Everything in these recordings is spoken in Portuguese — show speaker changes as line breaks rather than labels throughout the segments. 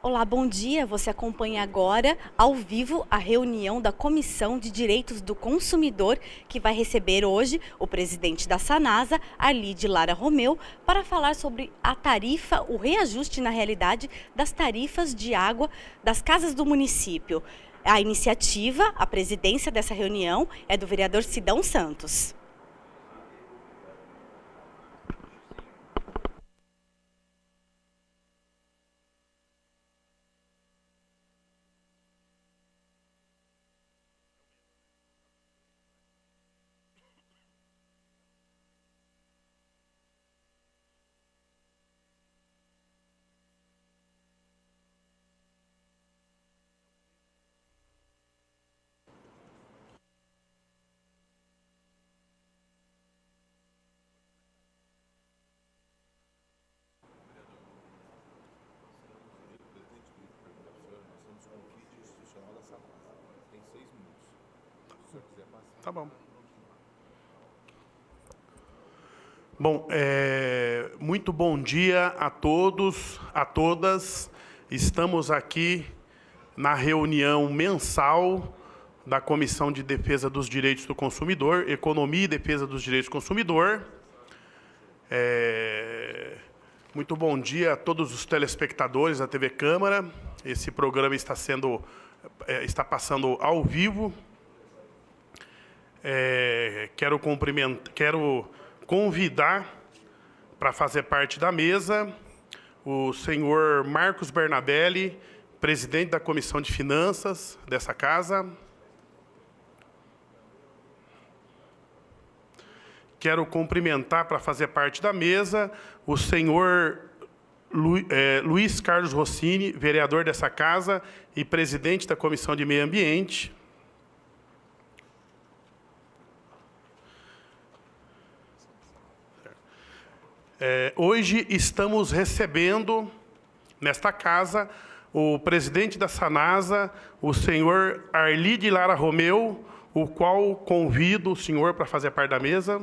Olá, bom dia. Você acompanha agora, ao vivo, a reunião da Comissão de Direitos do Consumidor, que vai receber hoje o presidente da Sanasa, Arlide Lara Romeu, para falar sobre a tarifa, o reajuste, na realidade, das tarifas de água das casas do município. A iniciativa, a presidência dessa reunião, é do vereador Sidão Santos.
Tá bom. Bom, muito bom dia a todos, a todas. Estamos aqui na reunião mensal da Comissão de Defesa dos Direitos do Consumidor, Economia e Defesa dos Direitos do Consumidor. Muito bom dia a todos os telespectadores da TV Câmara. Esse programa está passando ao vivo. Quero convidar para fazer parte da mesa o senhor Marcos Bernabelli, presidente da Comissão de Finanças dessa casa. Quero cumprimentar para fazer parte da mesa o senhor Luiz Carlos Rossini, vereador dessa casa e presidente da Comissão de Meio Ambiente. Hoje estamos recebendo, nesta casa, o presidente da Sanasa, o senhor Arlide Lara Romeu, o qual convido o senhor para fazer parte da mesa.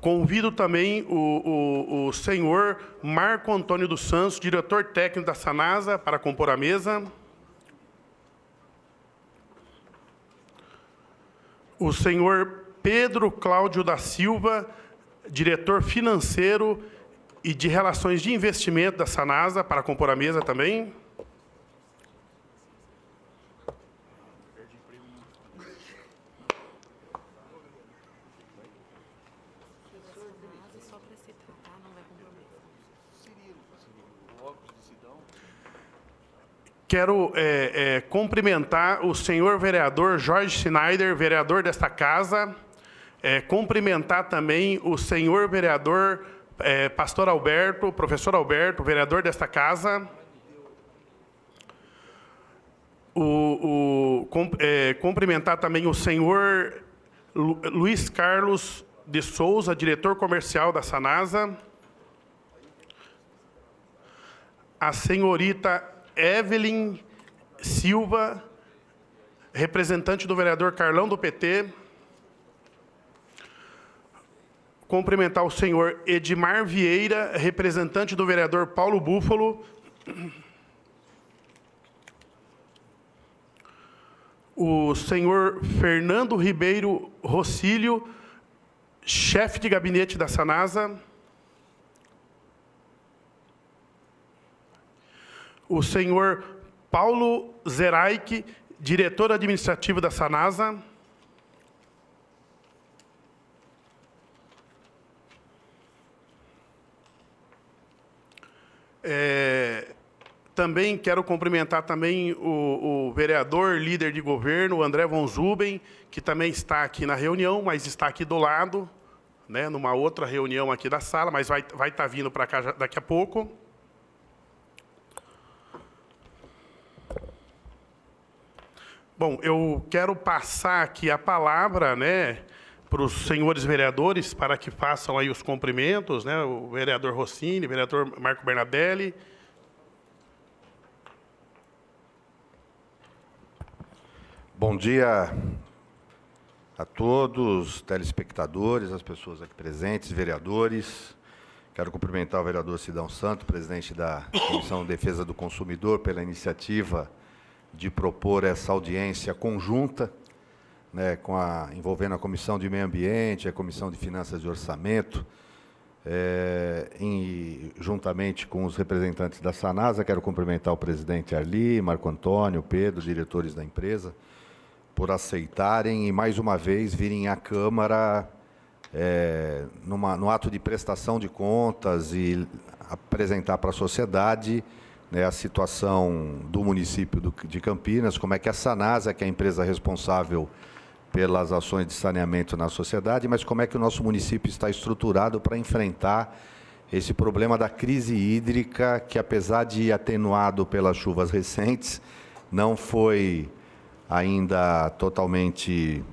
Convido também o senhor Marco Antônio dos Santos, diretor técnico da Sanasa, para compor a mesa. O senhor Pedro Cláudio da Silva, diretor financeiro e de relações de investimento da Sanasa, para compor a mesa também. Quero cumprimentar o senhor vereador Jorge Schneider, vereador desta casa. Cumprimentar também o senhor vereador pastor Alberto, professor Alberto, vereador desta casa. Cumprimentar também o senhor Luiz Carlos de Souza, diretor comercial da Sanasa. A senhorita Evelyn Silva, representante do vereador Carlão do PT. Cumprimentar o senhor Edmar Vieira, representante do vereador Paulo Búfalo. O senhor Fernando Ribeiro Rossílio, chefe de gabinete da Sanasa. O senhor Paulo Zeraich, diretor administrativo da Sanasa. Também quero cumprimentar também o vereador, líder de governo, André von Zuben, que também está aqui na reunião, mas está aqui do lado, né, numa outra reunião aqui da sala, mas vai estar vindo para cá daqui a pouco. Bom, eu quero passar aqui a palavra, né, para os senhores vereadores, para que façam aí os cumprimentos, né, o vereador Rossini, o vereador Marco Bernabelli.
Bom dia a todos, telespectadores, as pessoas aqui presentes, vereadores. Quero cumprimentar o vereador Sidão Santos, presidente da Comissão de Defesa do Consumidor, pela iniciativa de propor essa audiência conjunta, né, envolvendo a Comissão de Meio Ambiente, a Comissão de Finanças e Orçamento, juntamente com os representantes da Sanasa. Quero cumprimentar o presidente Arli, Marco Antônio, Pedro, diretores da empresa, por aceitarem e, mais uma vez, virem à Câmara no ato de prestação de contas e apresentar para a sociedade, né, a situação do município de Campinas, como é que a Sanasa, que é a empresa responsável pelas ações de saneamento na sociedade, mas como é que o nosso município está estruturado para enfrentar esse problema da crise hídrica, que, apesar de atenuado pelas chuvas recentes, não foi ainda totalmente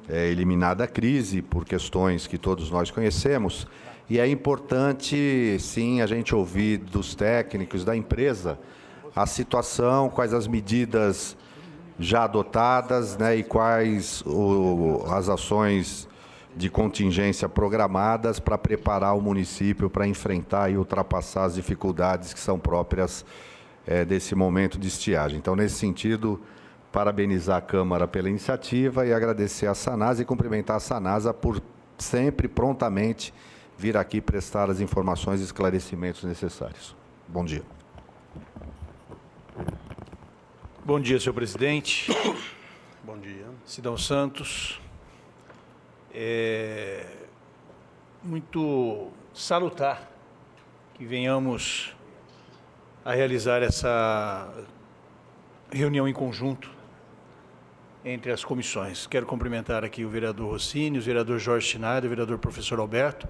eliminada a crise, por questões que todos nós conhecemos. E é importante, sim, a gente ouvir dos técnicos da empresa a situação, quais as medidas já adotadas, né, e quais as ações de contingência programadas para preparar o município para enfrentar e ultrapassar as dificuldades que são próprias desse momento de estiagem. Então, nesse sentido, parabenizar a Câmara pela iniciativa e agradecer à Sanasa e cumprimentar a Sanasa por sempre, prontamente, vir aqui prestar as informações e esclarecimentos necessários. Bom dia.
Bom dia, senhor presidente.
Bom dia.
Sidão Santos. É muito salutar que venhamos a realizar essa reunião em conjunto entre as comissões. Quero cumprimentar aqui o vereador Rossini, o vereador Jorge Schneider, o vereador professor Alberto.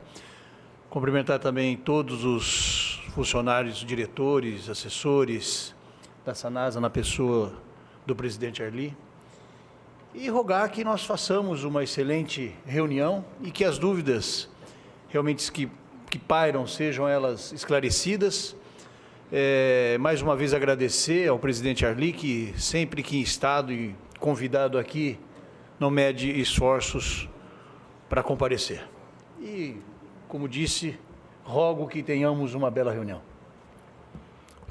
Cumprimentar também todos os funcionários, diretores, assessores da Sanasa, na pessoa do presidente Arli, e rogar que nós façamos uma excelente reunião e que as dúvidas realmente que pairam sejam elas esclarecidas. Mais uma vez agradecer ao presidente Arli, que sempre que em estado e convidado aqui, não mede esforços para comparecer. E, como disse, rogo que tenhamos uma bela reunião.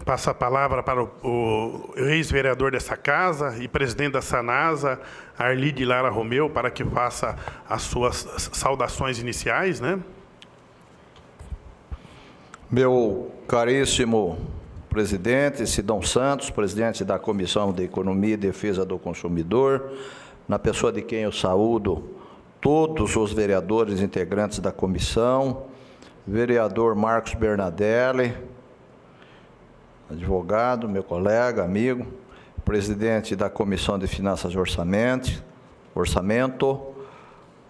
Passo a palavra para o ex-vereador dessa casa e presidente da Sanasa, Arli de Lara Romeu, para que faça as suas saudações iniciais, né?
Meu caríssimo presidente Sidão Santos, presidente da Comissão de Economia e Defesa do Consumidor, na pessoa de quem eu saúdo todos os vereadores integrantes da comissão, vereador Marcos Bernadelli, advogado, meu colega, amigo, presidente da Comissão de Finanças e Orçamento,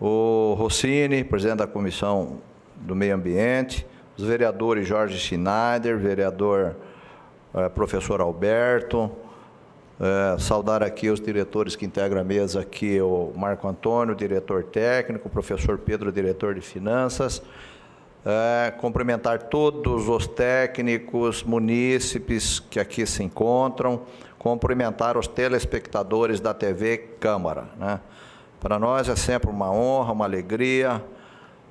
o Rossini, presidente da Comissão do Meio Ambiente, os vereadores Jorge Schneider, vereador professor Alberto, saudar aqui os diretores que integram a mesa aqui, o Marco Antônio, diretor técnico, o professor Pedro, diretor de Finanças, cumprimentar todos os técnicos, munícipes que aqui se encontram, cumprimentar os telespectadores da TV Câmara, né? Para nós é sempre uma honra, uma alegria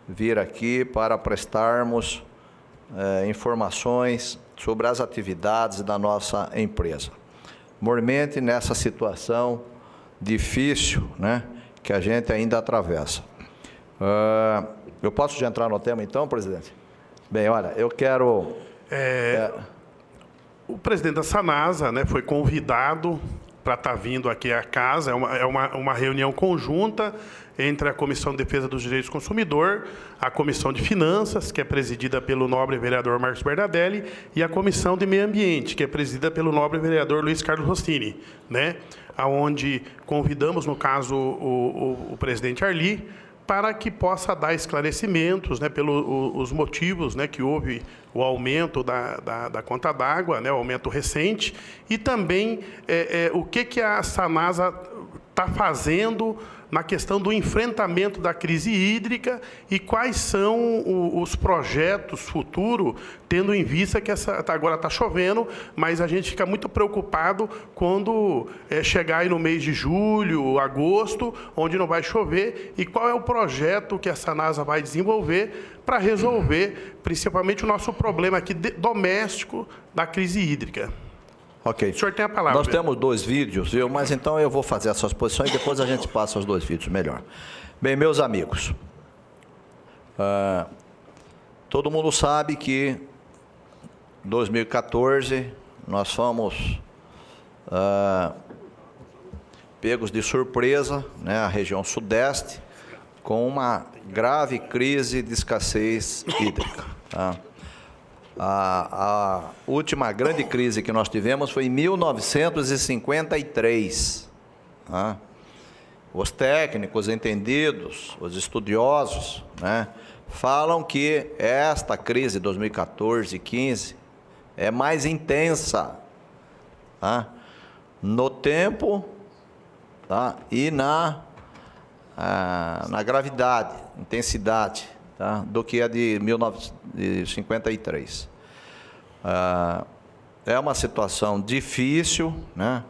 vir aqui para prestarmos informações sobre as atividades da nossa empresa. Mormente nessa situação difícil, né, que a gente ainda atravessa. Eu posso já entrar no tema, então, presidente? Bem, olha, eu quero...
O presidente da Sanasa, né, foi convidado para estar vindo aqui à casa. É uma reunião conjunta entre a Comissão de Defesa dos Direitos do Consumidor, a Comissão de Finanças, que é presidida pelo nobre vereador Marcos Bernadelli, e a Comissão de Meio Ambiente, que é presidida pelo nobre vereador Luiz Carlos Rossini, né, onde convidamos, no caso, o presidente Arli, para que possa dar esclarecimentos, né, pelos motivos, né, que houve o aumento da conta d'água, né, o aumento recente, e também o que a Sanasa está fazendo na questão do enfrentamento da crise hídrica e quais são os projetos futuros, tendo em vista que agora está chovendo, mas a gente fica muito preocupado quando chegar aí no mês de julho, agosto, onde não vai chover, e qual é o projeto que a Sanasa vai desenvolver para resolver, principalmente, o nosso problema aqui doméstico da crise hídrica.
Ok.
O senhor tem a palavra.
Nós temos 2 vídeos, viu? Mas então eu vou fazer essas posições e depois a gente passa os 2 vídeos melhor. Bem, meus amigos, todo mundo sabe que em 2014 nós fomos pegos de surpresa, né, a região sudeste, com uma grave crise de escassez hídrica. Tá? A última grande crise que nós tivemos foi em 1953. Tá? Os técnicos entendidos, os estudiosos, né, falam que esta crise de 2014 e 15 é mais intensa, tá, no tempo, tá, e na gravidade, intensidade, tá, do que a de 1953. É uma situação difícil, né?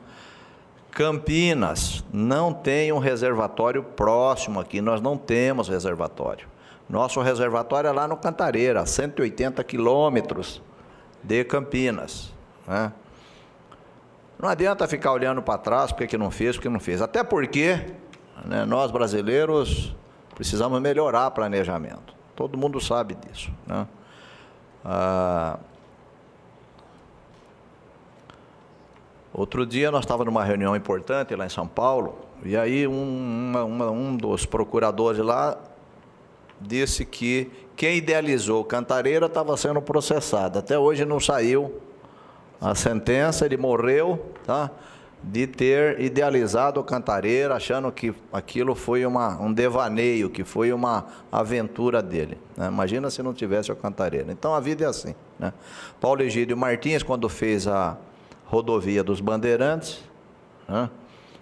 Campinas não tem um reservatório próximo aqui, nós não temos reservatório. Nosso reservatório é lá no Cantareira, a 180 quilômetros de Campinas, né? Não adianta ficar olhando para trás, porque que não fez, porque não fez. Até porque, né, nós brasileiros precisamos melhorar o planejamento. Todo mundo sabe disso, né? Outro dia nós estávamos numa reunião importante lá em São Paulo, e aí um dos procuradores lá disse que quem idealizou Cantareira estava sendo processado. Até hoje não saiu a sentença, ele morreu, tá, de ter idealizado Cantareira, achando que aquilo foi um devaneio, que foi uma aventura dele, né? Imagina se não tivesse o Cantareira. Então a vida é assim, né? Paulo Egídio Martins, quando fez a rodovia dos Bandeirantes, né?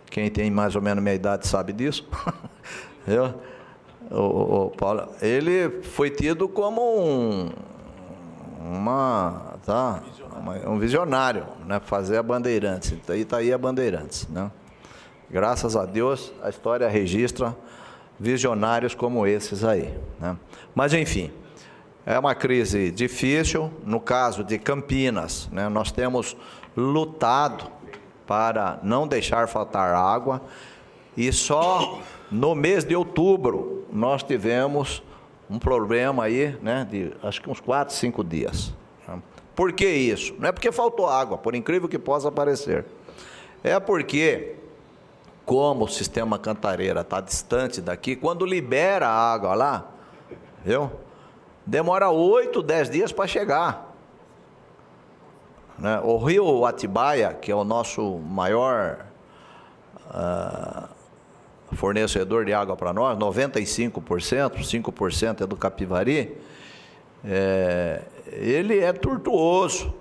Quem tem mais ou menos minha idade sabe disso. O Paulo, ele foi tido como um visionário, né? Fazer a Bandeirantes. Então, está aí a Bandeirantes, né? Graças a Deus, a história registra visionários como esses aí, né? Mas, enfim, é uma crise difícil. No caso de Campinas, né, nós temos lutado para não deixar faltar água, e só no mês de outubro nós tivemos um problema aí, né, de acho que uns 4, 5 dias. Por que isso? Não é porque faltou água, por incrível que possa parecer. É porque, como o sistema Cantareira está distante daqui, quando libera a água lá, viu, demora 8, 10 dias para chegar. Né? O rio Atibaia, que é o nosso maior fornecedor de água para nós, 95%, 5% é do Capivari, ele é tortuoso,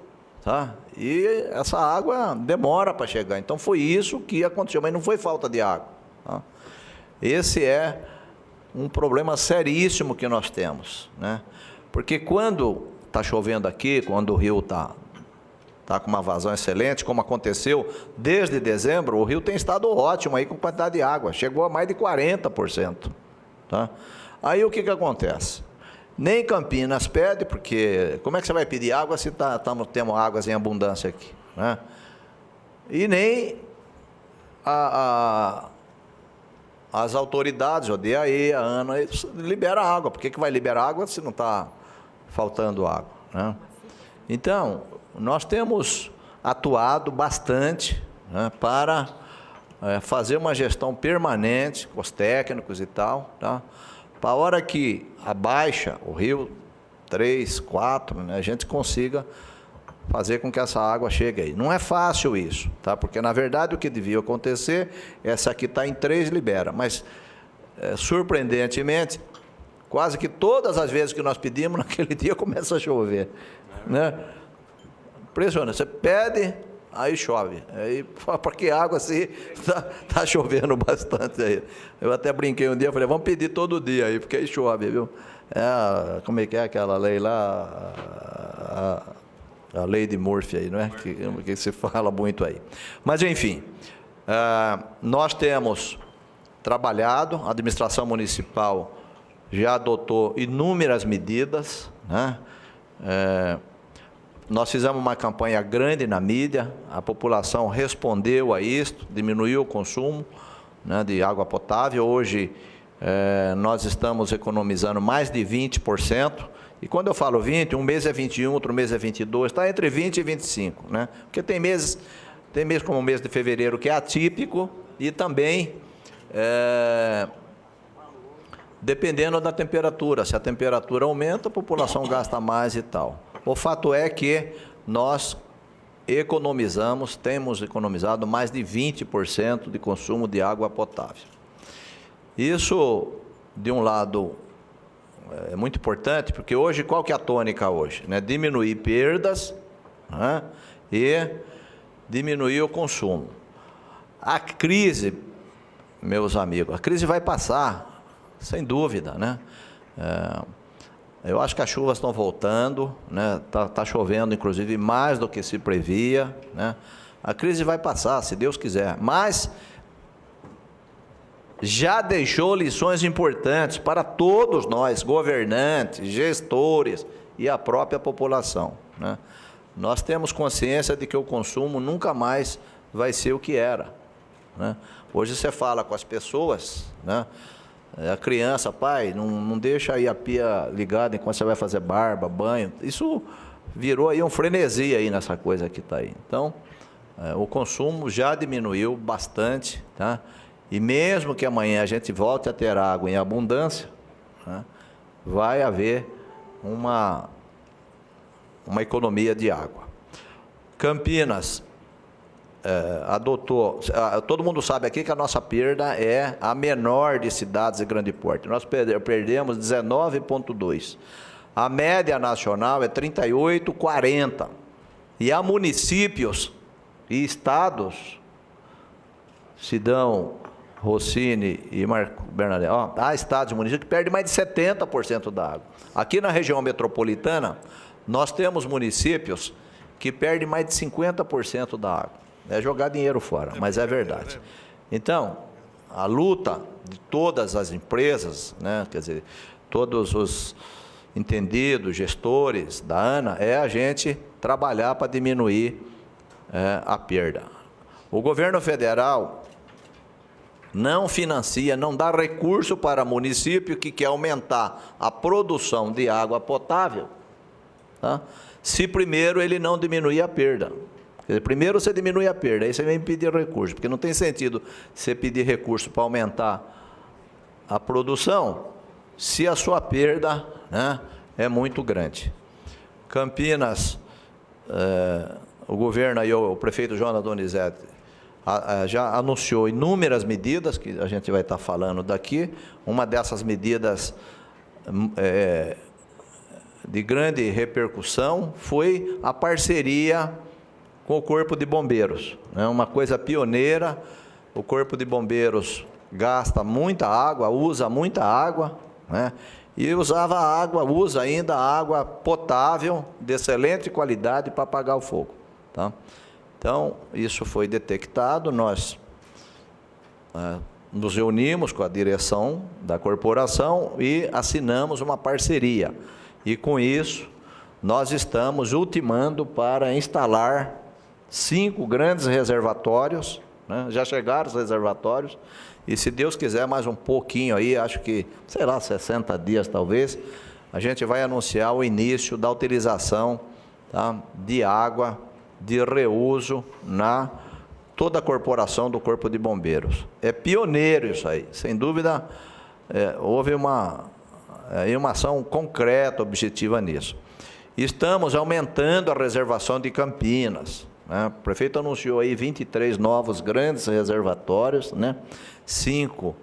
tá? E essa água demora para chegar. Então foi isso que aconteceu, mas não foi falta de água, tá? Esse é um problema seríssimo que nós temos, né? Porque quando está chovendo aqui, quando o rio está com uma vazão excelente, como aconteceu desde dezembro, o rio tem estado ótimo aí com quantidade de água, chegou a mais de 40%, tá? Aí o que acontece? Nem Campinas pede, porque como é que você vai pedir água se temos águas em abundância aqui, né? E nem as autoridades, o DAE, a ANA, libera água. Por que vai liberar água se não está faltando água, né? Então, nós temos atuado bastante, né, para fazer uma gestão permanente com os técnicos e tal, tá? Para a hora que abaixa o rio 3, 4, né, a gente consiga fazer com que essa água chegue aí. Não é fácil isso, tá? Porque na verdade o que devia acontecer, essa aqui está em 3, libera, mas surpreendentemente, quase que todas as vezes que nós pedimos, naquele dia começa a chover, né? Impressionante, você pede, aí chove. Aí, para que água se tá chovendo bastante aí? Eu até brinquei um dia, falei, vamos pedir todo dia aí, porque aí chove, viu? Como é que é aquela lei lá? A lei de Murphy aí, não é? Que se fala muito aí. Mas, enfim, nós temos trabalhado, a administração municipal já adotou inúmeras medidas, né? Nós fizemos uma campanha grande na mídia, a população respondeu a isto, diminuiu o consumo, né, de água potável. Hoje, nós estamos economizando mais de 20%, e quando eu falo 20, um mês é 21, outro mês é 22, está entre 20 e 25, né? Porque tem mês como o mês de fevereiro que é atípico, e também dependendo da temperatura, se a temperatura aumenta, a população gasta mais e tal. O fato é que nós temos economizado mais de 20% de consumo de água potável. Isso, de um lado, é muito importante, porque hoje, qual que é a tônica hoje? Né? Diminuir perdas, né? E diminuir o consumo. A crise, meus amigos, a crise vai passar, sem dúvida, né? Eu acho que as chuvas estão voltando, né? Tá chovendo, inclusive, mais do que se previa, né? A crise vai passar, se Deus quiser, mas já deixou lições importantes para todos nós, governantes, gestores e a própria população, né? Nós temos consciência de que o consumo nunca mais vai ser o que era, né? Hoje você fala com as pessoas, né? A criança, pai, não deixa aí a pia ligada enquanto você vai fazer barba, banho. Isso virou aí um frenesi aí nessa coisa que está aí. Então, o consumo já diminuiu bastante, tá? E mesmo que amanhã a gente volte a ter água em abundância, né, vai haver uma economia de água. Campinas adotou, todo mundo sabe aqui que a nossa perda é a menor de cidades de grande porte. Nós perdemos 19,2. A média nacional é 38,40. E há municípios e estados, Sidão, Rossini e Marco Bernadette, há estados e municípios que perdem mais de 70% da água. Aqui na região metropolitana, nós temos municípios que perdem mais de 50% da água. É jogar dinheiro fora, mas é verdade. Então, a luta de todas as empresas, né, quer dizer, todos os entendidos, gestores da ANA, é a gente trabalhar para diminuir a perda. O governo federal não financia, não dá recurso para município que quer aumentar a produção de água potável, tá? Se primeiro ele não diminuir a perda. Quer dizer, primeiro você diminui a perda, aí você vem pedir recurso, porque não tem sentido você pedir recurso para aumentar a produção, se a sua perda, né, é muito grande. Campinas, o governo aí, o prefeito Jonas Donizete, já anunciou inúmeras medidas, que a gente vai estar falando daqui. Uma dessas medidas de grande repercussão foi a parceria com o Corpo de Bombeiros. É uma coisa pioneira. O Corpo de Bombeiros gasta muita água, usa muita água, né? E usa ainda água potável, de excelente qualidade, para apagar o fogo, tá? Então, isso foi detectado, nós nos reunimos com a direção da corporação e assinamos uma parceria. E com isso, nós estamos ultimando para instalar 5 grandes reservatórios, né? Já chegaram os reservatórios, e se Deus quiser mais um pouquinho aí, acho que, sei lá, 60 dias talvez, a gente vai anunciar o início da utilização, tá, de água de reuso na toda a corporação do Corpo de Bombeiros. É pioneiro isso aí, sem dúvida. Houve uma ação concreta, objetiva nisso. Estamos aumentando a reservação de Campinas, né? O prefeito anunciou aí 23 novos grandes reservatórios, né? 5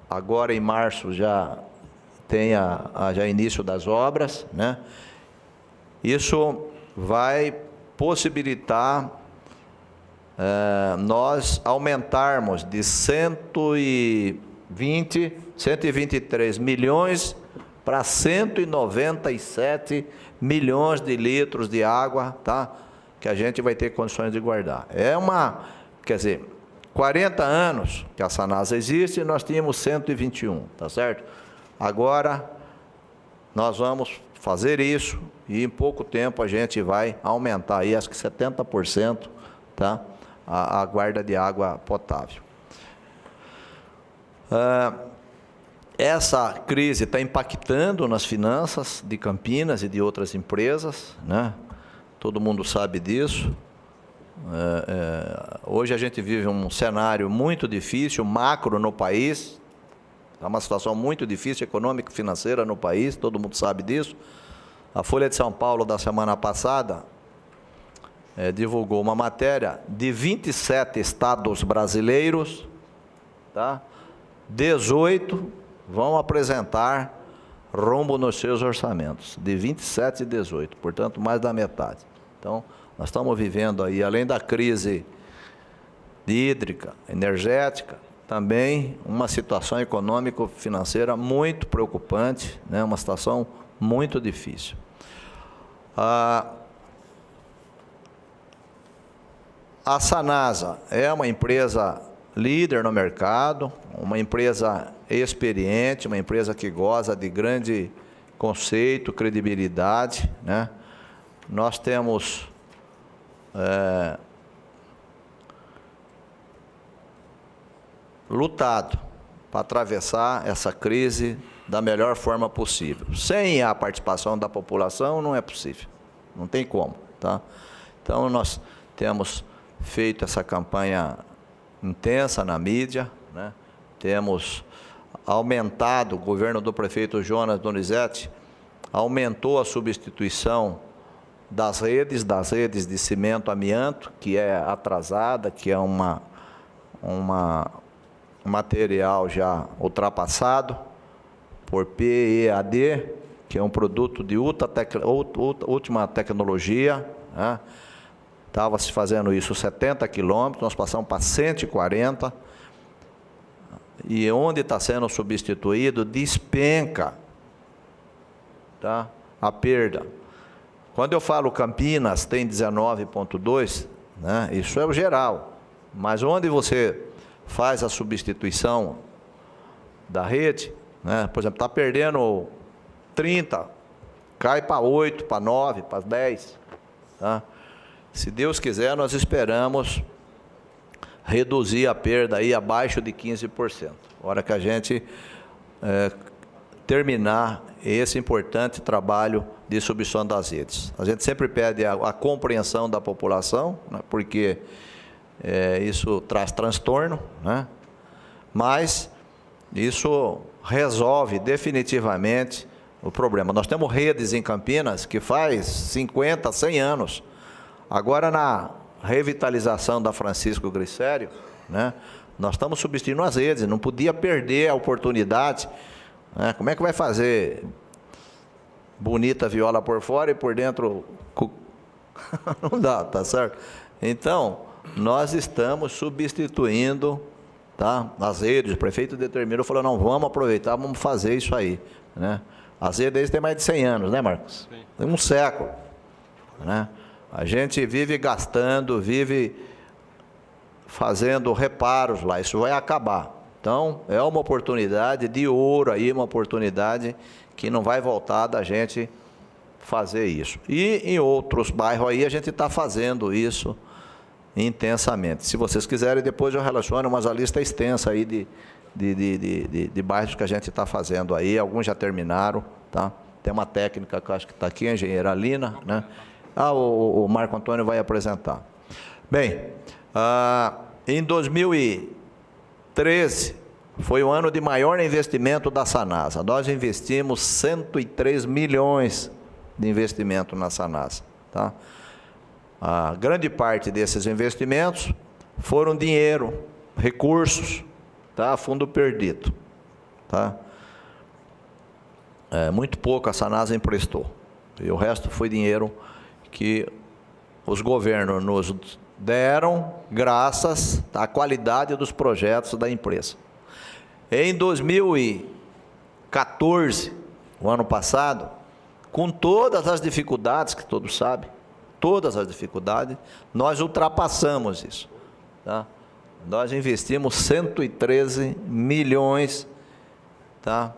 agora em março já tem já início das obras, né? Isso vai possibilitar nós aumentarmos de 123 milhões para 197 milhões de litros de água, tá? Que a gente vai ter condições de guardar. Quer dizer, 40 anos que a Sanasa existe, nós tínhamos 121, tá certo? Agora, nós vamos fazer isso e em pouco tempo a gente vai aumentar aí, acho que 70%, tá? A guarda de água potável. Essa crise está impactando nas finanças de Campinas e de outras empresas, né? Todo mundo sabe disso. Hoje a gente vive um cenário muito difícil, macro no país, é uma situação muito difícil, econômica e financeira no país, todo mundo sabe disso. A Folha de São Paulo, da semana passada, divulgou uma matéria de 27 estados brasileiros, tá? 18 vão apresentar rombo nos seus orçamentos, de 27 e 18, portanto, mais da metade. Então, nós estamos vivendo aí, além da crise hídrica, energética, também uma situação econômico-financeira muito preocupante, né? Uma situação muito difícil. A Sanasa é uma empresa líder no mercado, uma empresa experiente, uma empresa que goza de grande conceito, credibilidade, né? Nós temos lutado para atravessar essa crise da melhor forma possível. Sem a participação da população não é possível, não tem como, tá? Então nós temos feito essa campanha intensa na mídia, né? Temos aumentado, o governo do prefeito Jonas Donizete aumentou a substituição das redes de cimento amianto, que é atrasada, que é um material já ultrapassado, por PEAD, que é um produto de última tecnologia, né? Estava se fazendo isso 70 quilômetros, nós passamos para 140, e onde está sendo substituído, despenca, tá? A perda. Quando eu falo Campinas tem 19,2, né? Isso é o geral, mas onde você faz a substituição da rede, né? Por exemplo, está perdendo 30, cai para 8, para 9, para 10, tá? Se Deus quiser, nós esperamos reduzir a perda aí abaixo de 15%. A hora que a gente terminar esse importante trabalho de substituição das redes. A gente sempre pede a compreensão da população, né, porque isso traz transtorno, né? Mas isso resolve definitivamente o problema. Nós temos redes em Campinas que faz 50, 100 anos. Agora, na revitalização da Francisco Glicério, né, nós estamos substituindo as redes, não podia perder a oportunidade, né? Como é que vai fazer bonita viola por fora e por dentro não dá, tá certo? Então, nós estamos substituindo, tá, as redes. O prefeito determinou, falou, não, vamos aproveitar, vamos fazer isso aí, né? As redes têm mais de 100 anos, né, Marcos? Sim. Tem um século, né? A gente vive gastando, vive fazendo reparos lá, isso vai acabar. Então, é uma oportunidade de ouro aí, uma oportunidade que não vai voltar da gente fazer isso. E em outros bairros aí a gente está fazendo isso intensamente. Se vocês quiserem, depois eu relaciono, mas a lista é extensa aí de bairros que a gente está fazendo aí, alguns já terminaram, tá? Tem uma técnica que eu acho que está aqui, a engenheira Lina, né? O Marco Antônio vai apresentar. Bem, em 2013, foi o ano de maior investimento da Sanasa. Nós investimos 103 milhões de investimento na Sanasa, tá? A grande parte desses investimentos foram dinheiro, recursos, tá? Fundo perdido, tá? Muito pouco a Sanasa emprestou. E o resto foi dinheiro que os governos nos deram graças à qualidade dos projetos da empresa. Em 2014, o ano passado, com todas as dificuldades que todos sabem, todas as dificuldades, nós ultrapassamos isso. Tá? Nós investimos 113 milhões, tá,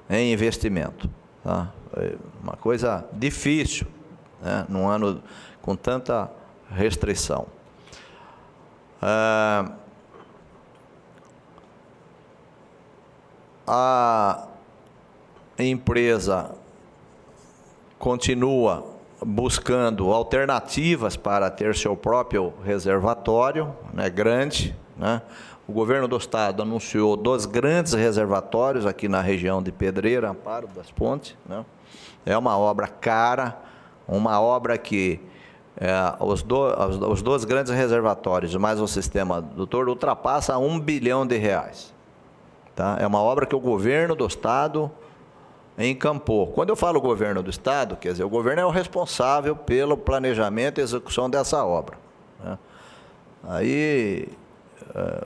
em investimento. Tá? É uma coisa difícil, né, num ano com tanta restrição. A empresa continua buscando alternativas para ter seu próprio reservatório, né, grande, né? O governo do estado anunciou 2 grandes reservatórios aqui na região de Pedreira, Amparo das Pontes, né? É uma obra cara, uma obra que os 2 grandes reservatórios mais o sistema adutor ultrapassa R$1 bilhão. Tá? É uma obra que o governo do estado encampou. Quando eu falo governo do estado, quer dizer, o governo é o responsável pelo planejamento e execução dessa obra, né? Aí,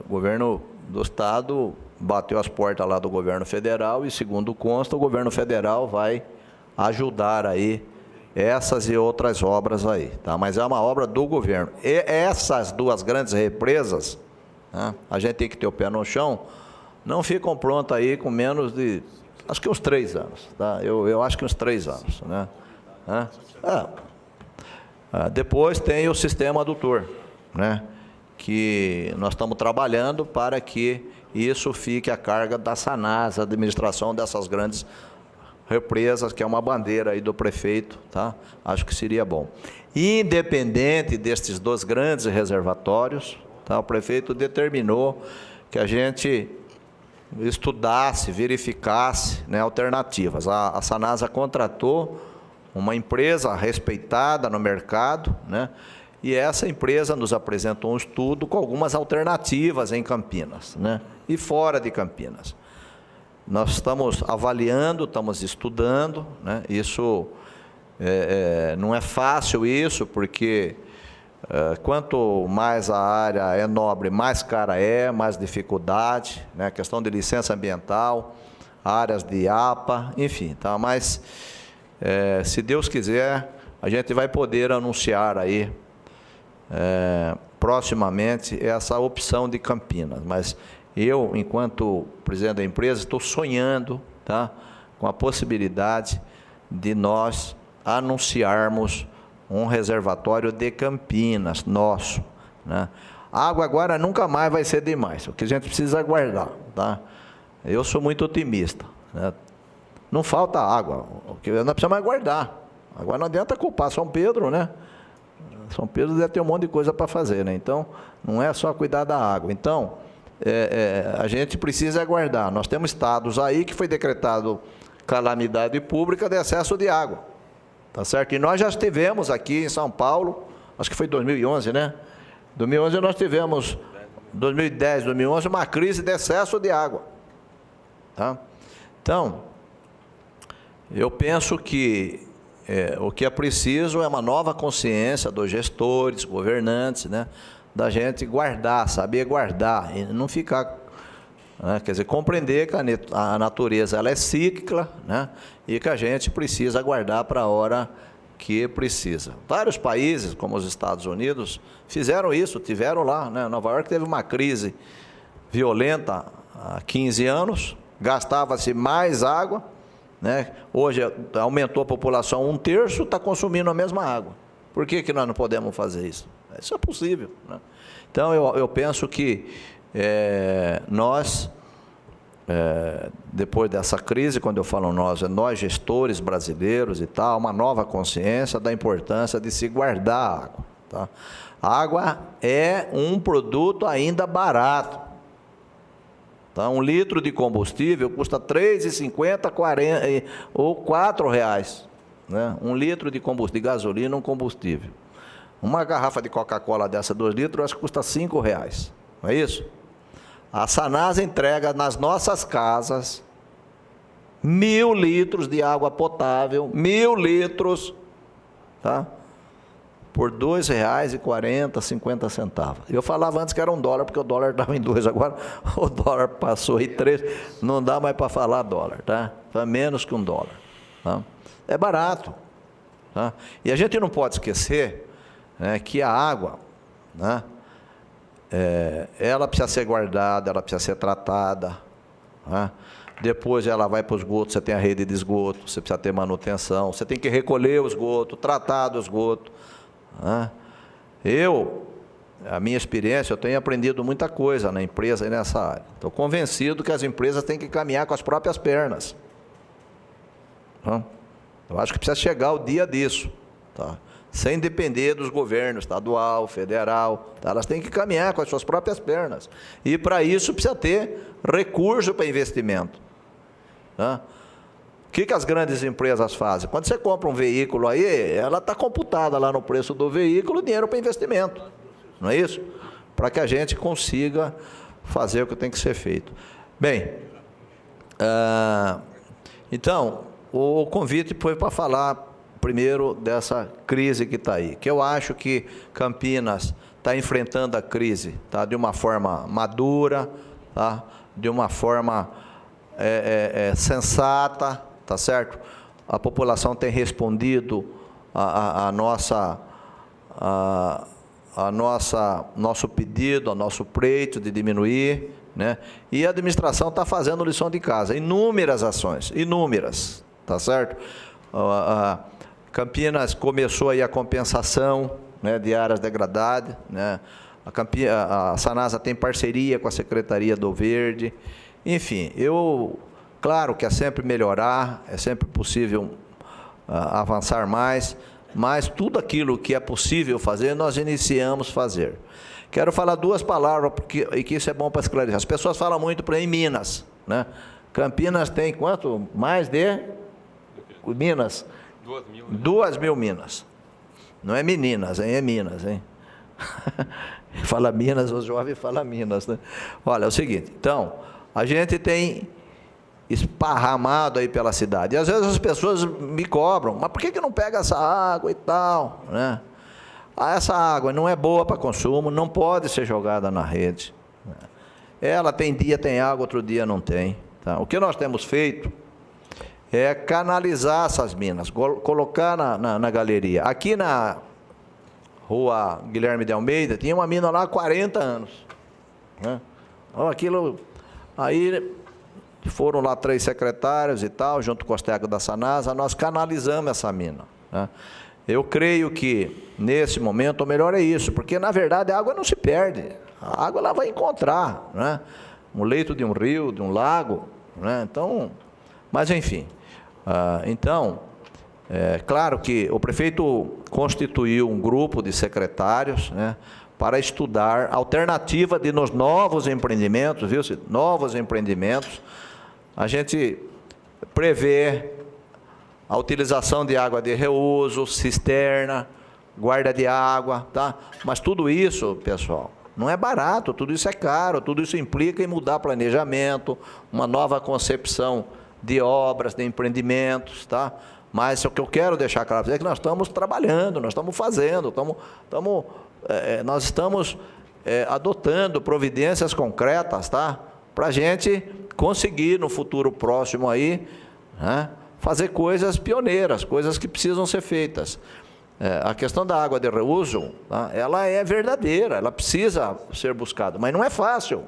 o governo do estado bateu as portas lá do governo federal e, segundo consta, o governo federal vai ajudar aí essas e outras obras aí, tá? Mas é uma obra do governo. E essas 2 grandes represas, né, a gente tem que ter o pé no chão, não ficam prontas aí com menos de, acho que uns 3 anos, tá? Eu acho que uns 3 anos, né? Depois tem o sistema adutor, né? Que nós estamos trabalhando para que isso fique a carga da Sanasa, a administração dessas grandes represas, que é uma bandeira aí do prefeito, tá? Acho que seria bom. Independente destes 2 grandes reservatórios, tá? O prefeito determinou que a gente estudasse, verificasse, né, alternativas. A Sanasa contratou uma empresa respeitada no mercado, né? E essa empresa nos apresentou um estudo com algumas alternativas em Campinas, né? E fora de Campinas. Nós estamos avaliando, estamos estudando, né? Isso não é fácil isso, porque quanto mais a área é nobre, mais cara é, mais dificuldade, né? Questão de licença ambiental, áreas de APA, enfim, tá? Mas se Deus quiser, a gente vai poder anunciar aí proximamente essa opção de Campinas. Mas eu, enquanto presidente da empresa, estou sonhando, tá, com a possibilidade de nós anunciarmos um reservatório de Campinas, nosso, né? A água agora nunca mais vai ser demais, o que a gente precisa aguardar, tá? Eu sou muito otimista, né? Não falta água, o que nós precisamos aguardar. Agora não adianta culpar São Pedro, né? São Pedro deve ter um monte de coisa para fazer, né? Então, não é só cuidar da água. Então, a gente precisa aguardar. Nós temos estados aí que foi decretado calamidade pública de excesso de água, tá certo? E nós já tivemos aqui em São Paulo, acho que foi 2011, né? 2011 nós tivemos, 2010, 2011, uma crise de excesso de água, tá? Então, eu penso que o que é preciso é uma nova consciência dos gestores, governantes, né? Da gente guardar, saber guardar, e não ficar, né? Quer dizer, compreender que a natureza ela é cíclica, né? E que a gente precisa guardar para a hora que precisa. Vários países, como os Estados Unidos, fizeram isso, tiveram lá, né? Nova York teve uma crise violenta há 15 anos, gastava-se mais água, né? Hoje aumentou a população 1/3, está consumindo a mesma água. Por que nós não podemos fazer isso? Isso é possível, né? Então, eu penso que nós, depois dessa crise, quando eu falo nós gestores brasileiros e tal, uma nova consciência da importância de se guardar a água, tá? A água é um produto ainda barato. Tá? 1 litro de combustível custa R$ 3,50, 40 ou R$ 4,00, né? 1 litro de combustível, de gasolina, um combustível. Uma garrafa de Coca-Cola dessa, 2 litros, acho que custa R$ 5,00, não é isso? A Sanasa entrega nas nossas casas 1.000 litros de água potável, 1.000 litros, tá? por R$ 2,40, Eu falava antes que era $1, porque o dólar estava em 2, agora o dólar passou em 3, não dá mais para falar dólar, tá? Foi menos que $1, tá? É barato, tá? E a gente não pode esquecer, né, que a água, né, ela precisa ser guardada, ela precisa ser tratada, tá? Depois ela vai para o esgoto, você tem a rede de esgoto, você precisa ter manutenção, você tem que recolher o esgoto, tratar do esgoto. A minha experiência, eu tenho aprendido muita coisa na empresa e nessa área. Estou convencido que as empresas têm que caminhar com as próprias pernas. Eu acho que precisa chegar o dia disso, tá? Sem depender dos governos, estadual, federal, tá? Elas têm que caminhar com as suas próprias pernas. E para isso precisa ter recurso para investimento. Tá? O que as grandes empresas fazem? Quando você compra um veículo aí, ela está computada lá no preço do veículo, dinheiro para investimento. Não é isso? Para que a gente consiga fazer o que tem que ser feito. Bem, então, o convite foi para falar primeiro dessa crise que está aí, que eu acho que Campinas está enfrentando a crise, tá, de uma forma madura, tá, de uma forma sensata, tá certo? A população tem respondido nosso pedido, ao nosso pleito de diminuir, né? E a administração está fazendo lição de casa, inúmeras ações, inúmeras, tá certo? Campinas começou aí a compensação, né, de áreas degradadas, né? A Sanasa tem parceria com a Secretaria do Verde. Enfim, claro que é sempre melhorar, é sempre possível avançar mais, mas tudo aquilo que é possível fazer, nós iniciamos fazer. Quero falar duas palavras, e que isso é bom para esclarecer. As pessoas falam muito para em Minas, né? Campinas tem quanto? Mais de? Minas? 2.000 minas. Não é meninas, hein? É Minas, hein? Fala Minas, os jovens falam Minas, né? Olha, é o seguinte, então, a gente tem esparramado aí pela cidade. E às vezes as pessoas me cobram, mas por que não pega essa água e tal, né? Essa água não é boa para consumo, não pode ser jogada na rede. Ela tem dia tem água, outro dia não tem. Tá? O que nós temos feito é canalizar essas minas, colocar na galeria. Aqui na rua Guilherme de Almeida, tinha uma mina lá há 40 anos. Né? Aquilo, aí foram lá 3 secretários e tal, junto com os técnicos da Sanasa, nós canalizamos essa mina. Né? Eu creio que, nesse momento, o melhor é isso, porque, na verdade, a água não se perde. A água ela vai encontrar, né? No leito de um rio, de um lago, né? Então, mas, enfim... Então, claro que o prefeito constituiu um grupo de secretários, né, para estudar alternativa de nos novos empreendimentos, viu? Novos empreendimentos. A gente prevê a utilização de água de reuso, cisterna, guarda de água, tá? Mas tudo isso, pessoal, não é barato, tudo isso é caro, tudo isso implica em mudar planejamento, uma nova concepção de obras, de empreendimentos, tá? Mas o que eu quero deixar claro é que nós estamos trabalhando, nós estamos fazendo, nós estamos adotando providências concretas, tá? Para a gente conseguir no futuro próximo aí, né, fazer coisas pioneiras, coisas que precisam ser feitas. A questão da água de reuso, tá? Ela é verdadeira, ela precisa ser buscada, mas não é fácil,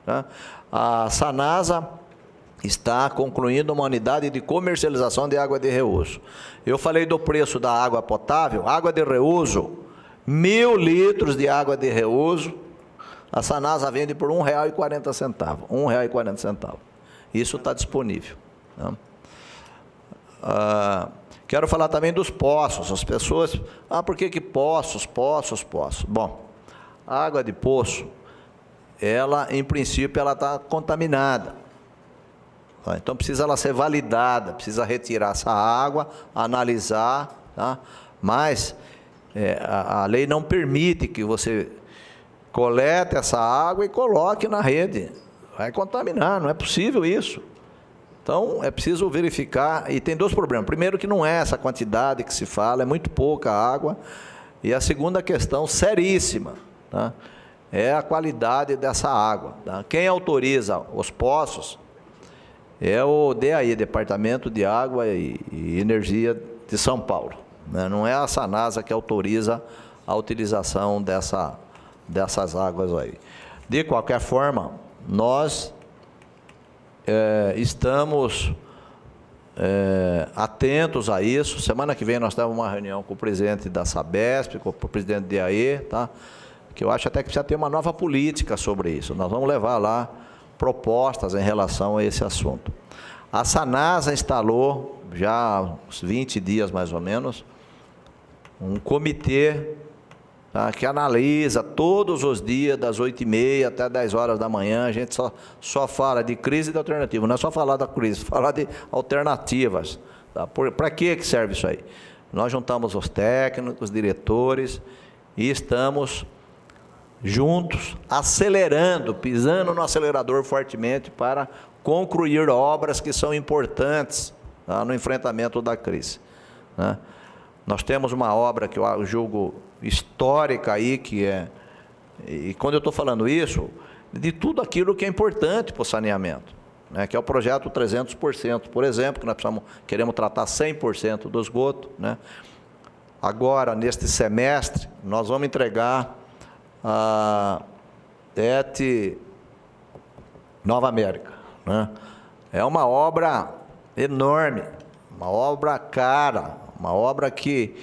tá? A Sanasa está concluindo uma unidade de comercialização de água de reuso. Eu falei do preço da água potável, água de reuso, 1.000 litros de água de reuso, a Sanasa vende por R$ 1,40. R$ 1,40. Isso está disponível. Né? Quero falar também dos poços. As pessoas, por que poços? Bom, a água de poço, ela, em princípio, ela está contaminada. Então, precisa ela ser validada, precisa retirar essa água, analisar, tá? Mas a lei não permite que você colete essa água e coloque na rede. Vai contaminar, não é possível isso. Então, é preciso verificar, e tem 2 problemas. Primeiro, que não é essa quantidade que se fala, é muito pouca água, E a segunda questão seríssima, tá, é a qualidade dessa água. Tá? Quem autoriza os poços é o DAE, Departamento de Água e Energia de São Paulo. Né? Não é a Sanasa que autoriza a utilização dessas águas aí. De qualquer forma, nós estamos atentos a isso. Semana que vem nós temos uma reunião com o presidente da Sabesp, com o presidente do DAE, tá? Que eu acho até que precisa ter uma nova política sobre isso. Nós vamos levar lá propostas em relação a esse assunto. A Sanasa instalou, já há uns 20 dias mais ou menos, um comitê, tá, que analisa todos os dias, das 8h30 até 10 horas da manhã. A gente só fala de crise e de alternativa. Não é só falar da crise, falar de alternativas. Tá? Para que serve isso aí? Nós juntamos os técnicos, os diretores e estamos juntos, acelerando, pisando no acelerador fortemente para concluir obras que são importantes, tá, no enfrentamento da crise. Né? Nós temos uma obra que eu julgo histórica aí, que e quando eu estou falando isso, de tudo aquilo que é importante para o saneamento, né, que é o projeto 300%, por exemplo, que nós queremos tratar 100% do esgoto. Né? Agora, neste semestre, nós vamos entregar a ET Nova América. Né? É uma obra enorme, uma obra cara, uma obra que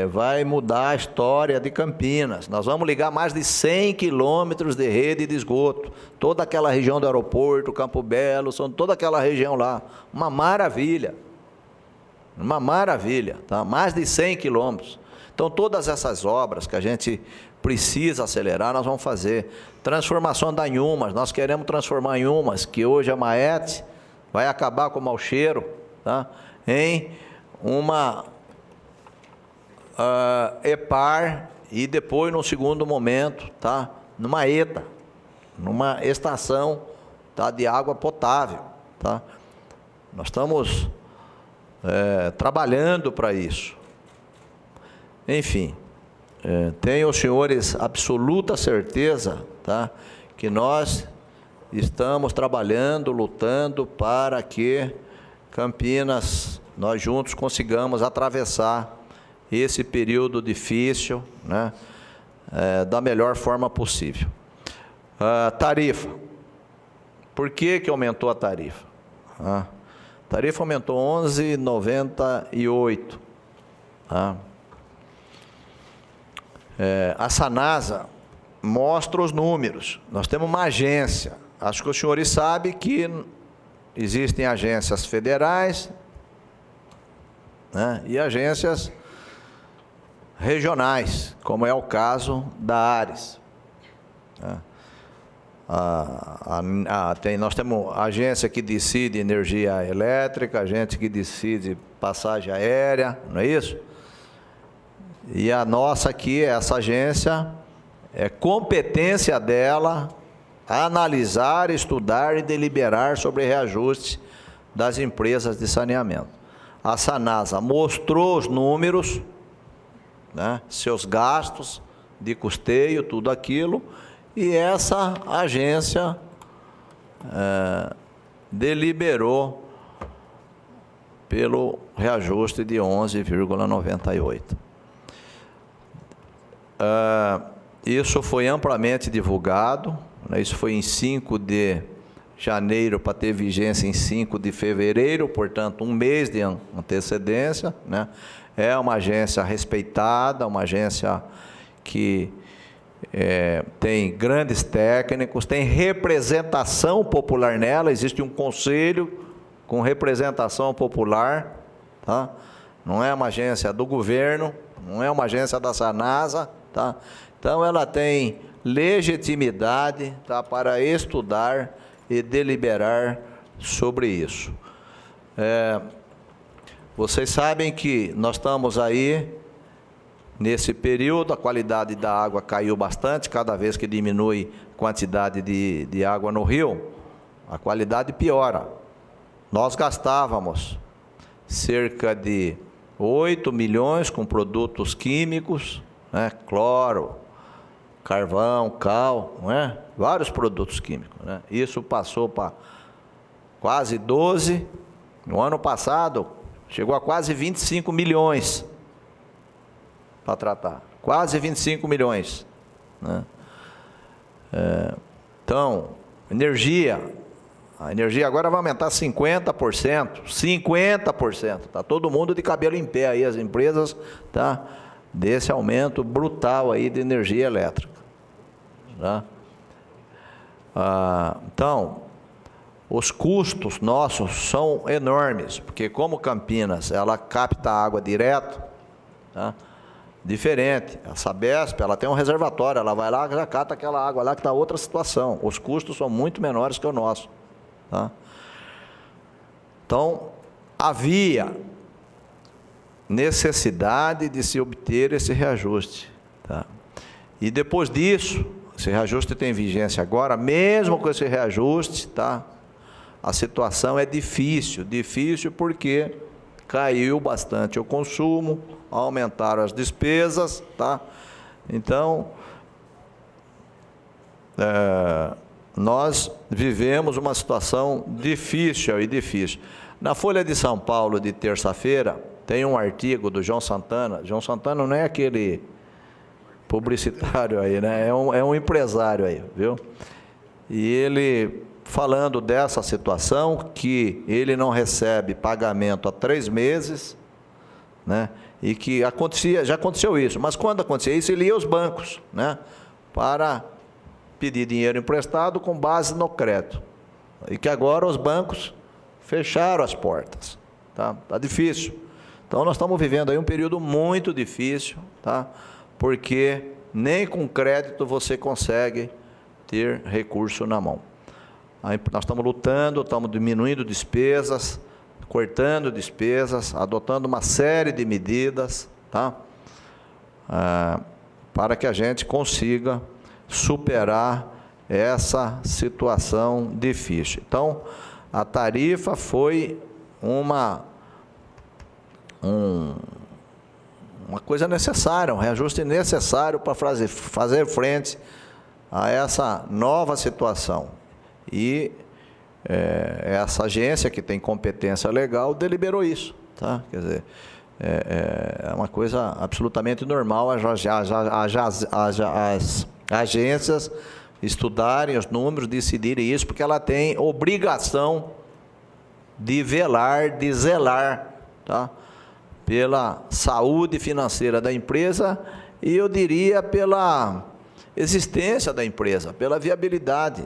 vai mudar a história de Campinas. Nós vamos ligar mais de 100 quilômetros de rede de esgoto, toda aquela região do aeroporto, Campo Belo, toda aquela região lá. Uma maravilha, tá? Mais de 100 quilômetros. Então, todas essas obras que a gente precisa acelerar, nós vamos fazer. Transformação da Inhumas, nós queremos transformar Inhumas, que hoje a Maete vai acabar com o mau cheiro, tá, em uma EPAR e depois, num segundo momento, tá, numa ETA, numa estação, tá, de água potável. Tá? Nós estamos trabalhando para isso. Enfim, tenho, os senhores, absoluta certeza, tá, que nós estamos trabalhando, lutando para que Campinas, nós juntos consigamos atravessar esse período difícil, né, da melhor forma possível. Tarifa. Por que aumentou a tarifa? A tarifa aumentou 11,98. Tá? A Sanasa mostra os números. Nós temos uma agência. Acho que os senhores sabem que existem agências federais, né, e agências regionais, como é o caso da Ares. Nós temos a agência que decide energia elétrica, a gente que decide passagem aérea, não é isso? E a nossa aqui, essa agência, é competência dela analisar, estudar e deliberar sobre reajuste das empresas de saneamento. A Sanasa mostrou os números, né, seus gastos de custeio, tudo aquilo, e essa agência deliberou pelo reajuste de 11,98. Isso foi amplamente divulgado, né, isso foi em 5 de janeiro para ter vigência em 5 de fevereiro, portanto, um mês de antecedência, né? É uma agência respeitada, uma agência que tem grandes técnicos, tem representação popular nela, existe um conselho com representação popular, tá? Não é uma agência do governo, não é uma agência da Sanasa, tá? Então, ela tem legitimidade, tá, para estudar e deliberar sobre isso. Vocês sabem que nós estamos aí, nesse período, a qualidade da água caiu bastante, cada vez que diminui a quantidade de água no rio, a qualidade piora. Nós gastávamos cerca de 8 milhões com produtos químicos, né? Cloro, carvão, cal, não é? Vários produtos químicos, né? Isso passou para quase 12. No ano passado, chegou a quase 25 milhões para tratar. Quase 25 milhões. Né? Então, energia. A energia agora vai aumentar 50%. 50%. Está todo mundo de cabelo em pé aí, as empresas, tá? Desse aumento brutal aí de energia elétrica. Tá? Então, os custos nossos são enormes, porque como Campinas, ela capta água direto, tá? Diferente. A Sabesp, ela tem um reservatório, ela vai lá e já cata aquela água lá que está outra situação. Os custos são muito menores que o nosso. Tá? Então, havia necessidade de se obter esse reajuste. Tá? E depois disso, esse reajuste tem vigência agora, mesmo com esse reajuste, tá? A situação é difícil porque caiu bastante o consumo, aumentaram as despesas, tá? Então, nós vivemos uma situação difícil. Na Folha de São Paulo de terça-feira, tem um artigo do João Santana. João Santana não é aquele publicitário aí, né? É um empresário aí, viu? E ele falando dessa situação, que ele não recebe pagamento há 3 meses, né? E que já aconteceu isso, mas quando acontecia isso, ele ia aos bancos, né? Para pedir dinheiro emprestado com base no crédito. E que agora os bancos fecharam as portas, tá? Tá difícil. Então nós estamos vivendo aí um período muito difícil, tá? Porque nem com crédito você consegue ter recurso na mão. Aí nós estamos lutando, estamos diminuindo despesas, cortando despesas, adotando uma série de medidas, tá? Para que a gente consiga superar essa situação difícil. Então, a tarifa foi uma coisa necessária, um reajuste necessário para fazer frente a essa nova situação. E essa agência que tem competência legal deliberou isso, tá? Quer dizer, é uma coisa absolutamente normal as agências estudarem os números, decidirem isso, porque ela tem obrigação de zelar, tá? Pela saúde financeira da empresa e, eu diria, pela existência da empresa, pela viabilidade.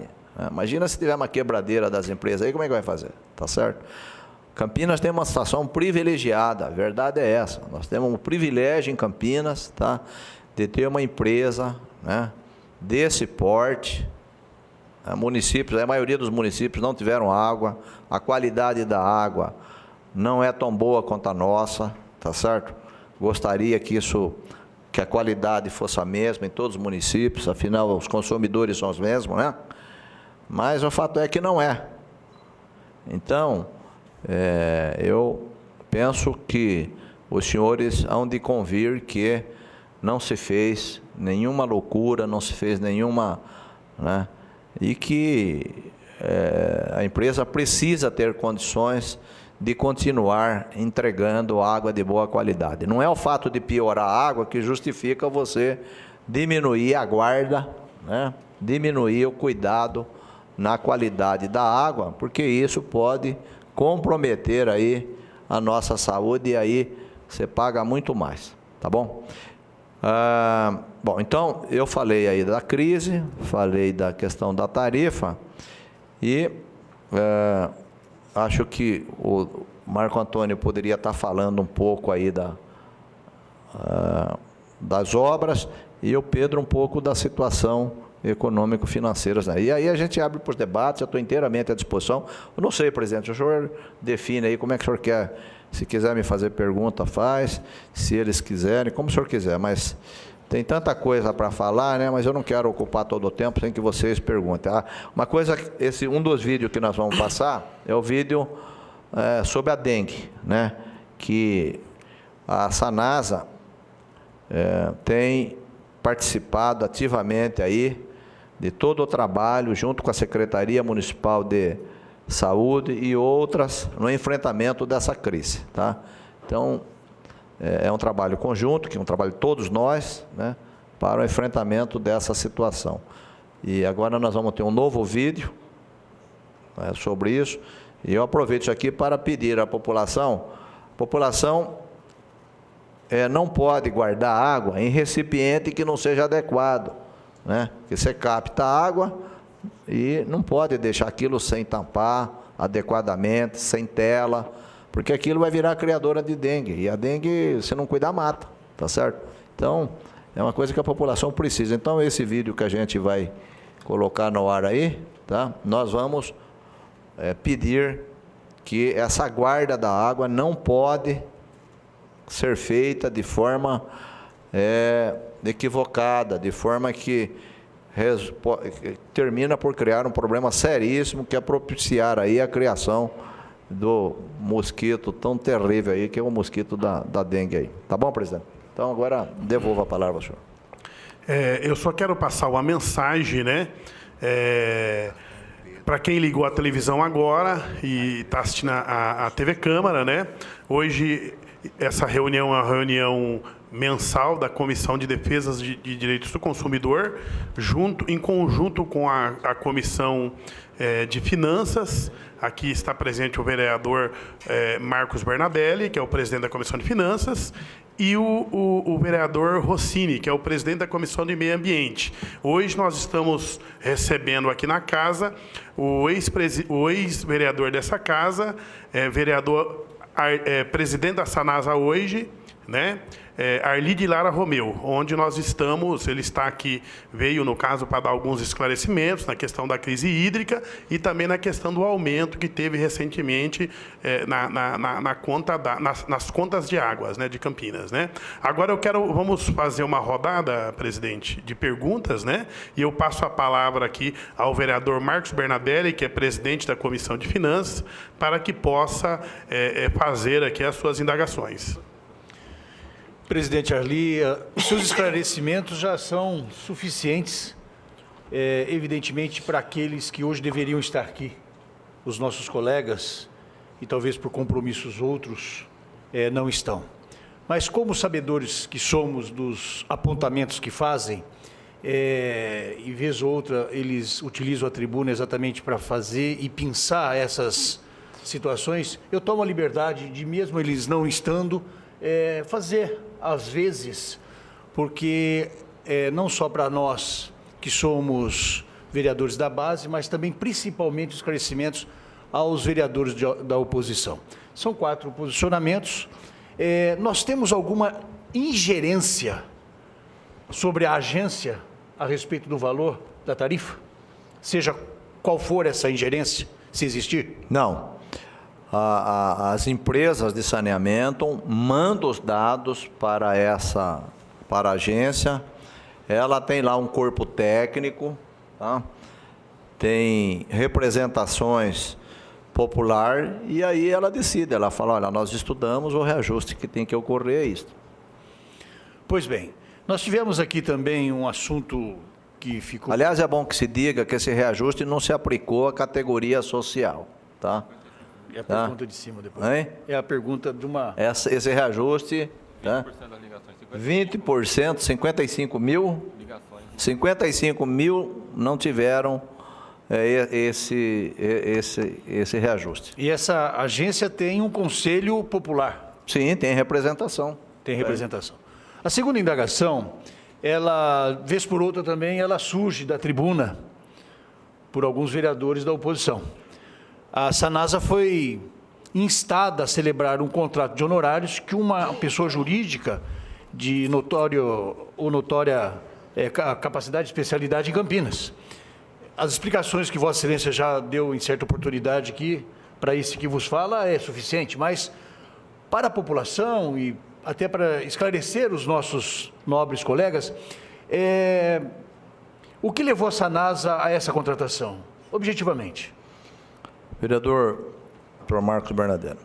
Imagina se tiver uma quebradeira das empresas aí, como é que vai fazer? Tá certo? Campinas tem uma situação privilegiada, a verdade é essa. Nós temos um privilégio em Campinas, tá? De ter uma empresa, né, desse porte. A maioria dos municípios não tiveram água, a qualidade da água não é tão boa quanto a nossa, tá certo? Gostaria que a qualidade fosse a mesma em todos os municípios, afinal os consumidores são os mesmos, né? Mas o fato é que não é. Então, eu penso que os senhores hão de convir que não se fez nenhuma loucura, não se fez nenhuma, né? E que a empresa precisa ter condições de continuar entregando água de boa qualidade. Não é o fato de piorar a água que justifica você diminuir a guarda, né? Diminuir o cuidado na qualidade da água, porque isso pode comprometer aí a nossa saúde e aí você paga muito mais, tá bom? Bom, então eu falei aí da crise, falei da questão da tarifa e acho que o Marco Antônio poderia estar falando um pouco aí das obras e o Pedro um pouco da situação econômico-financeiras, né? E aí a gente abre para os debates, eu estou inteiramente à disposição. Eu não sei, presidente, o senhor define aí como é que o senhor quer, se quiser me fazer pergunta, faz, se eles quiserem, como o senhor quiser, mas tem tanta coisa para falar, né? Mas eu não quero ocupar todo o tempo sem que vocês perguntem. Uma coisa, um dos vídeos que nós vamos passar é o vídeo sobre a dengue, né? Que a Sanasa tem participado ativamente aí de todo o trabalho, junto com a Secretaria Municipal de Saúde e outras, no enfrentamento dessa crise, tá? Então, é um trabalho conjunto, que é um trabalho de todos nós, né, para o enfrentamento dessa situação. E agora nós vamos ter um novo vídeo, né, sobre isso, e eu aproveito isso aqui para pedir à população, não pode guardar água em recipiente que não seja adequado, né? Que você capta água e não pode deixar aquilo sem tampar adequadamente, sem tela, porque aquilo vai virar criadora de dengue, e a dengue, se não cuidar, mata, tá certo? Então, é uma coisa que a população precisa. Então, esse vídeo que a gente vai colocar no ar aí, tá? Nós vamos pedir que essa guarda da água não pode ser feita de forma equivocada, de forma que termina por criar um problema seríssimo, que é propiciar aí a criação do mosquito tão terrível aí, que é o mosquito da dengue aí. Tá bom, presidente? Então, agora devolvo a palavra ao senhor.
Eu só quero passar uma mensagem, né? Para quem ligou a televisão agora e está assistindo a TV Câmara, né? Hoje, essa reunião é uma reunião mensal da Comissão de Defesa de Direitos do Consumidor, em conjunto com a Comissão de Finanças. Aqui está presente o vereador Marcos Bernabelli, que é o presidente da Comissão de Finanças, e o vereador Rossini, que é o presidente da Comissão de Meio Ambiente. Hoje nós estamos recebendo aqui na casa o ex-vereador dessa casa, presidente da Sanasa hoje, né? Arli de Lara Romeu, onde nós estamos, ele está aqui, veio no caso para dar alguns esclarecimentos na questão da crise hídrica e também na questão do aumento que teve recentemente nas contas de águas, né, de Campinas, né? Agora vamos fazer uma rodada, presidente, de perguntas, né? E eu passo a palavra aqui ao vereador Marcos Bernabelli, que é presidente da Comissão de Finanças, para que possa fazer aqui as suas indagações.
Presidente Arli, os seus esclarecimentos já são suficientes, evidentemente, para aqueles que hoje deveriam estar aqui, os nossos colegas, e talvez por compromissos outros, não estão. Mas como sabedores que somos dos apontamentos que fazem, e vez ou outra eles utilizam a tribuna exatamente para fazer e pensar essas situações, eu tomo a liberdade de, mesmo eles não estando, fazer, às vezes, porque não só para nós que somos vereadores da base, mas também, principalmente, esclarecimentos aos vereadores da oposição. São 4 posicionamentos. Nós temos alguma ingerência sobre a agência a respeito do valor da tarifa? Seja qual for essa ingerência, se existir?
Não. As empresas de saneamento mandam os dados para a agência, ela tem lá um corpo técnico, tá? Tem representações popular, e aí ela decide, ela fala, olha, nós estudamos o reajuste que tem que ocorrer, é isso.
Pois bem, nós tivemos aqui também um assunto que ficou...
Aliás, é bom que se diga que esse reajuste não se aplicou à categoria social, tá?
É a pergunta de cima depois.
Hein?
É a pergunta de uma...
Esse reajuste, 20%, 20%, 55 mil, 55 mil não tiveram esse reajuste.
E essa agência tem um conselho popular?
Sim, tem representação.
Tem representação. A segunda indagação, ela, vez por outra também, ela surge da tribuna por alguns vereadores da oposição. A Sanasa foi instada a celebrar um contrato de honorários que uma pessoa jurídica de notória capacidade e especialidade em Campinas. As explicações que Vossa Excelência já deu em certa oportunidade aqui, para isso que vos fala, é suficiente, mas para a população e até para esclarecer os nossos nobres colegas, o que levou a Sanasa a essa contratação, objetivamente?
Vereador Dr. Marcos Bernabelli,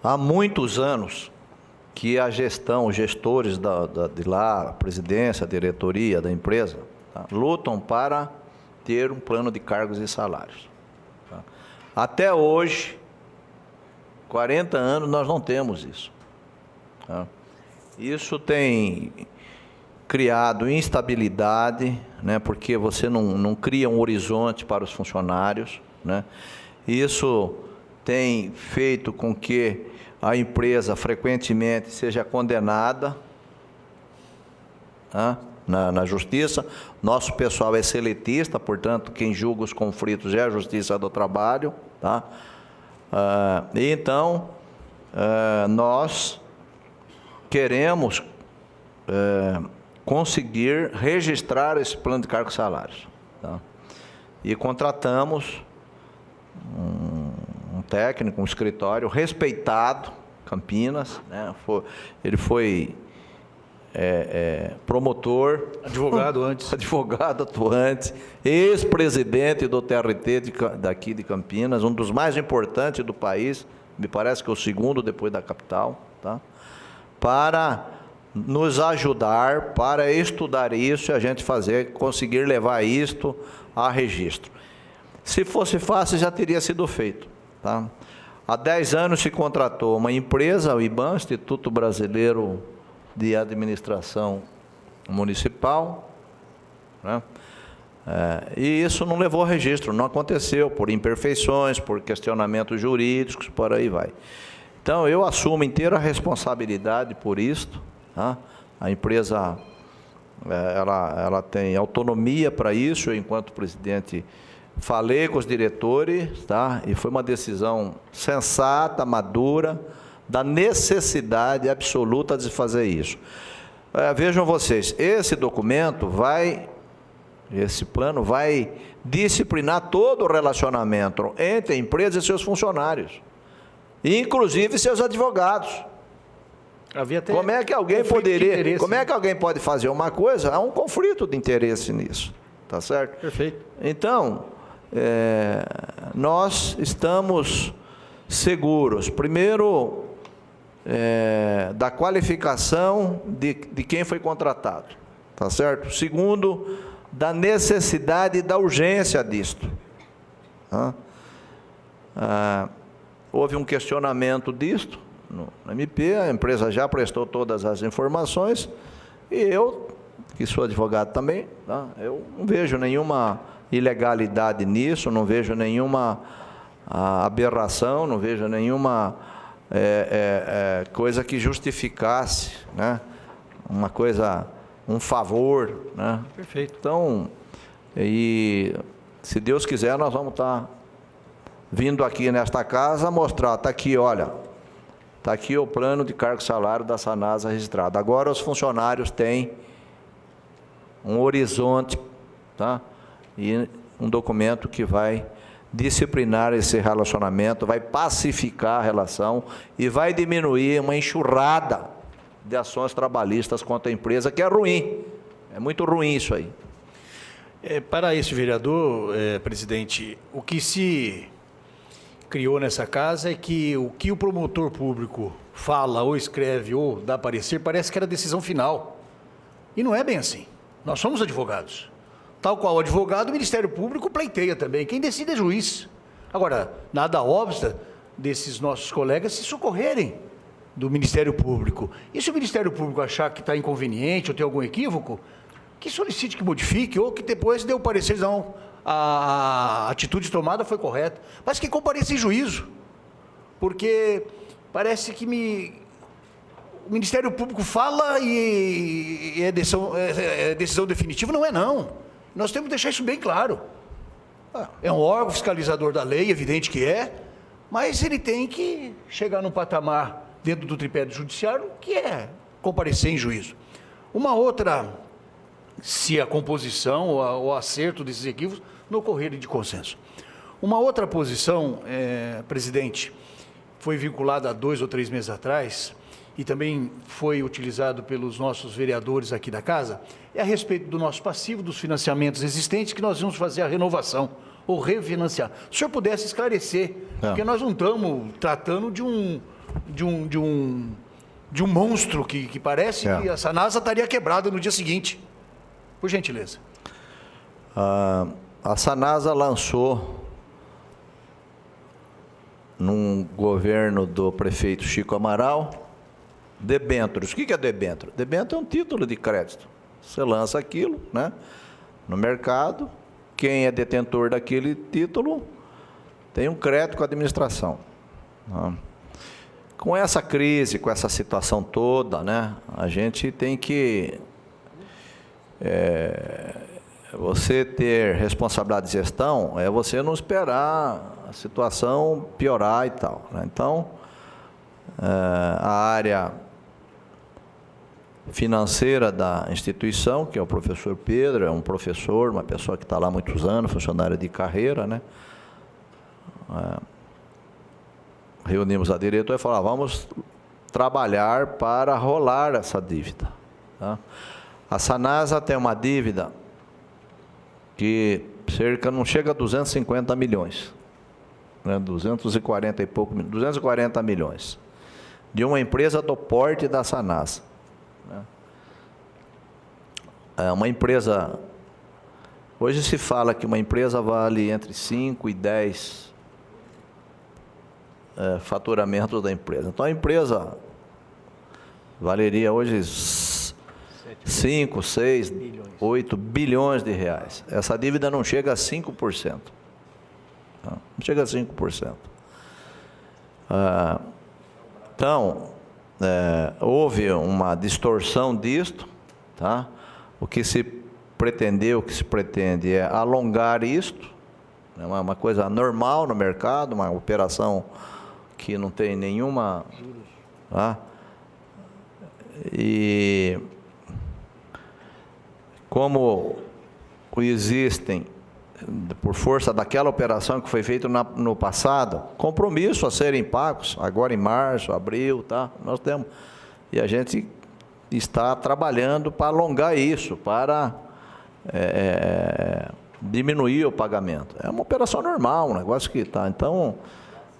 há muitos anos que a gestão, os gestores de lá, a presidência, a diretoria da empresa, tá, lutam para ter um plano de cargos e salários. Tá? Até hoje, 40 anos, nós não temos isso. Tá? Isso tem criado instabilidade, né, porque você não cria um horizonte para os funcionários, né? Isso tem feito com que a empresa frequentemente seja condenada, tá, na justiça. Nosso pessoal é seletista, portanto, quem julga os conflitos é a Justiça do Trabalho. Tá? E então, nós queremos conseguir registrar esse plano de cargos e salários. Tá? E contratamos um técnico, um escritório respeitado, Campinas, né? Ele foi promotor,
advogado antes,
advogado atuante, ex-presidente do TRT daqui de Campinas, um dos mais importantes do país, me parece que é o segundo depois da capital, tá? Para nos ajudar, para estudar isso e a gente conseguir levar isto a registro. Se fosse fácil, já teria sido feito. Tá? Há 10 anos se contratou uma empresa, o IBAM, Instituto Brasileiro de Administração Municipal, né? E isso não levou a registro, não aconteceu, por imperfeições, por questionamentos jurídicos, por aí vai. Então, eu assumo inteira responsabilidade por isto. Tá? A empresa ela tem autonomia para isso. Eu, enquanto presidente, falei com os diretores, tá? E foi uma decisão sensata, madura, da necessidade absoluta de fazer isso. Vejam vocês, esse documento esse plano vai disciplinar todo o relacionamento entre a empresa e seus funcionários, inclusive seus advogados. Como é que alguém pode fazer uma coisa? Há um conflito de interesse nisso, tá certo?
Perfeito.
Então, nós estamos seguros, primeiro, da qualificação de quem foi contratado, tá certo? Segundo, da necessidade e da urgência disto. Tá? Houve um questionamento disto no MP, a empresa já prestou todas as informações, e eu, que sou advogado também, tá? Eu não vejo nenhuma ilegalidade nisso, não vejo nenhuma aberração, não vejo nenhuma coisa que justificasse, né? Uma coisa, um favor, né?
Perfeito.
Então, e se Deus quiser, nós vamos estar vindo aqui nesta casa mostrar, está aqui, olha, está aqui o plano de cargo e salário da Sanasa registrado. Agora os funcionários têm um horizonte, tá? E um documento que vai disciplinar esse relacionamento, vai pacificar a relação e vai diminuir uma enxurrada de ações trabalhistas contra a empresa, que é ruim. É muito ruim isso aí.
Para esse vereador, presidente, o que se criou nessa casa é que o que o promotor público fala ou escreve ou dá parecer parece que era decisão final. E não é bem assim. Nós somos advogados. Tal qual o advogado, o Ministério Público pleiteia também. Quem decide é juiz. Agora, nada obsta desses nossos colegas se socorrerem do Ministério Público. E se o Ministério Público achar que está inconveniente ou tem algum equívoco, que solicite que modifique ou que depois dê o parecer, não, a atitude tomada foi correta. Mas que compareça em juízo. Porque parece que o Ministério Público fala e é decisão definitiva. Não é, não. Nós temos que deixar isso bem claro. É um órgão fiscalizador da lei, evidente que é, mas ele tem que chegar num patamar dentro do tripé do judiciário que é comparecer em juízo. Uma outra, se a composição ou o acerto desses equívocos não ocorrerem de consenso. Uma outra posição, presidente, foi vinculada há 2 ou 3 meses atrás, e também foi utilizado pelos nossos vereadores aqui da casa, é a respeito do nosso passivo, dos financiamentos existentes, que nós vamos fazer a renovação, ou refinanciar. Se o senhor pudesse esclarecer, porque nós não estamos tratando de de um monstro que parece que a Sanasa estaria quebrada no dia seguinte. Por gentileza.
A Sanasa lançou, num governo do prefeito Chico Amaral, debêntures. O que é debênture? Debênture é um título de crédito. Você lança aquilo, né, no mercado, quem é detentor daquele título tem um crédito com a administração. Com essa crise, com essa situação toda, né, a gente tem que... você ter responsabilidade de gestão é você não esperar a situação piorar e tal, né? Então, a área financeira da instituição, que é o professor Pedro, é um professor, uma pessoa que está lá há muitos anos, funcionário de carreira, né? Reunimos a diretoria e falamos, vamos trabalhar para rolar essa dívida, tá? A Sanasa tem uma dívida que não chega a 250 milhões, né? 240 e pouco, 240 milhões, de uma empresa do porte da Sanasa, né? É uma empresa, hoje se fala que uma empresa vale entre 5 e 10 faturamentos da empresa. Então a empresa valeria hoje 5, 6, 8 bilhões de reais. Essa dívida não chega a 5%. Não chega a 5%. Então, houve uma distorção disto, tá? O que se pretendeu, o que se pretende é alongar isto, é uma coisa normal no mercado, uma operação que não tem nenhuma... Tá? E como existem, por força daquela operação que foi feita no passado, compromissos a serem pagos, agora em março, abril, tá? Nós temos, e a gente está trabalhando para alongar isso, para diminuir o pagamento. É uma operação normal, um negócio que está, então,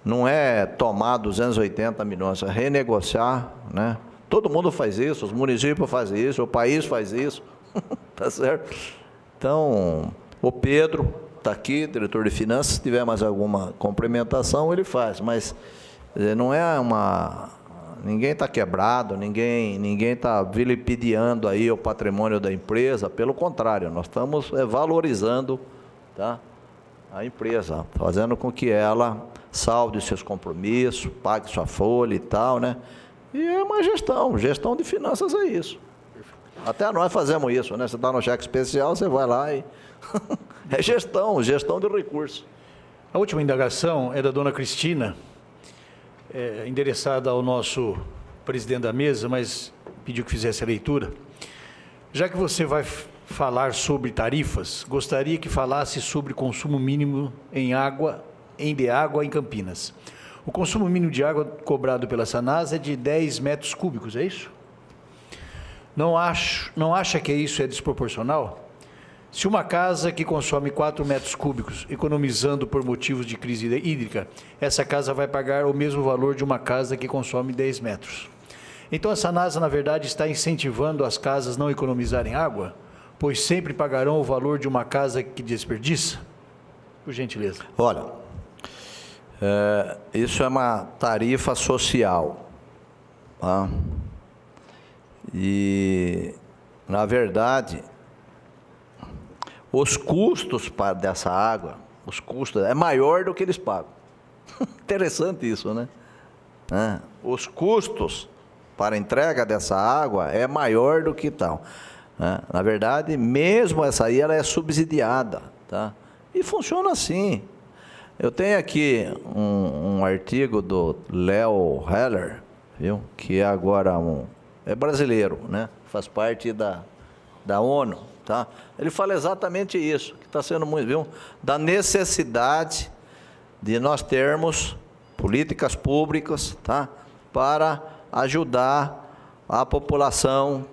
não é tomar 280 milhões, é renegociar, né? Todo mundo faz isso, os municípios fazem isso, o país faz isso, tá certo? Então, o Pedro está aqui, diretor de finanças, se tiver mais alguma complementação, ele faz, mas não é uma... Ninguém está quebrado, ninguém está vilipendiando aí o patrimônio da empresa, pelo contrário, nós estamos valorizando, tá, a empresa, fazendo com que ela salde seus compromissos, pague sua folha e tal, né? E é uma gestão de finanças é isso. Até nós fazemos isso, né? Você está no cheque especial, você vai lá e... é gestão de recursos.
A última indagação é da dona Cristina, endereçada ao nosso presidente da mesa, mas pediu que fizesse a leitura. Já que você vai falar sobre tarifas, gostaria que falasse sobre consumo mínimo de água em Campinas. O consumo mínimo de água cobrado pela Sanasa é de 10 metros cúbicos, é isso? Não acha que isso é desproporcional? Se uma casa que consome 4 metros cúbicos, economizando por motivos de crise hídrica, essa casa vai pagar o mesmo valor de uma casa que consome 10 metros. Então a Sanasa, na verdade, está incentivando as casas a não economizarem água, pois sempre pagarão o valor de uma casa que desperdiça? Por gentileza.
Olha, isso é uma tarifa social, tá? E, na verdade... os custos dessa água, os custos é maior do que eles pagam. Interessante isso, né? Os custos para a entrega dessa água é maior do que tal. Na verdade, mesmo essa aí, ela é subsidiada, tá? E funciona assim. Eu tenho aqui um artigo do Léo Heller, viu? Que é agora é brasileiro, né? Faz parte da ONU. Tá? Ele fala exatamente isso, que está sendo muito, viu? Da necessidade de nós termos políticas públicas, tá? Para ajudar a população,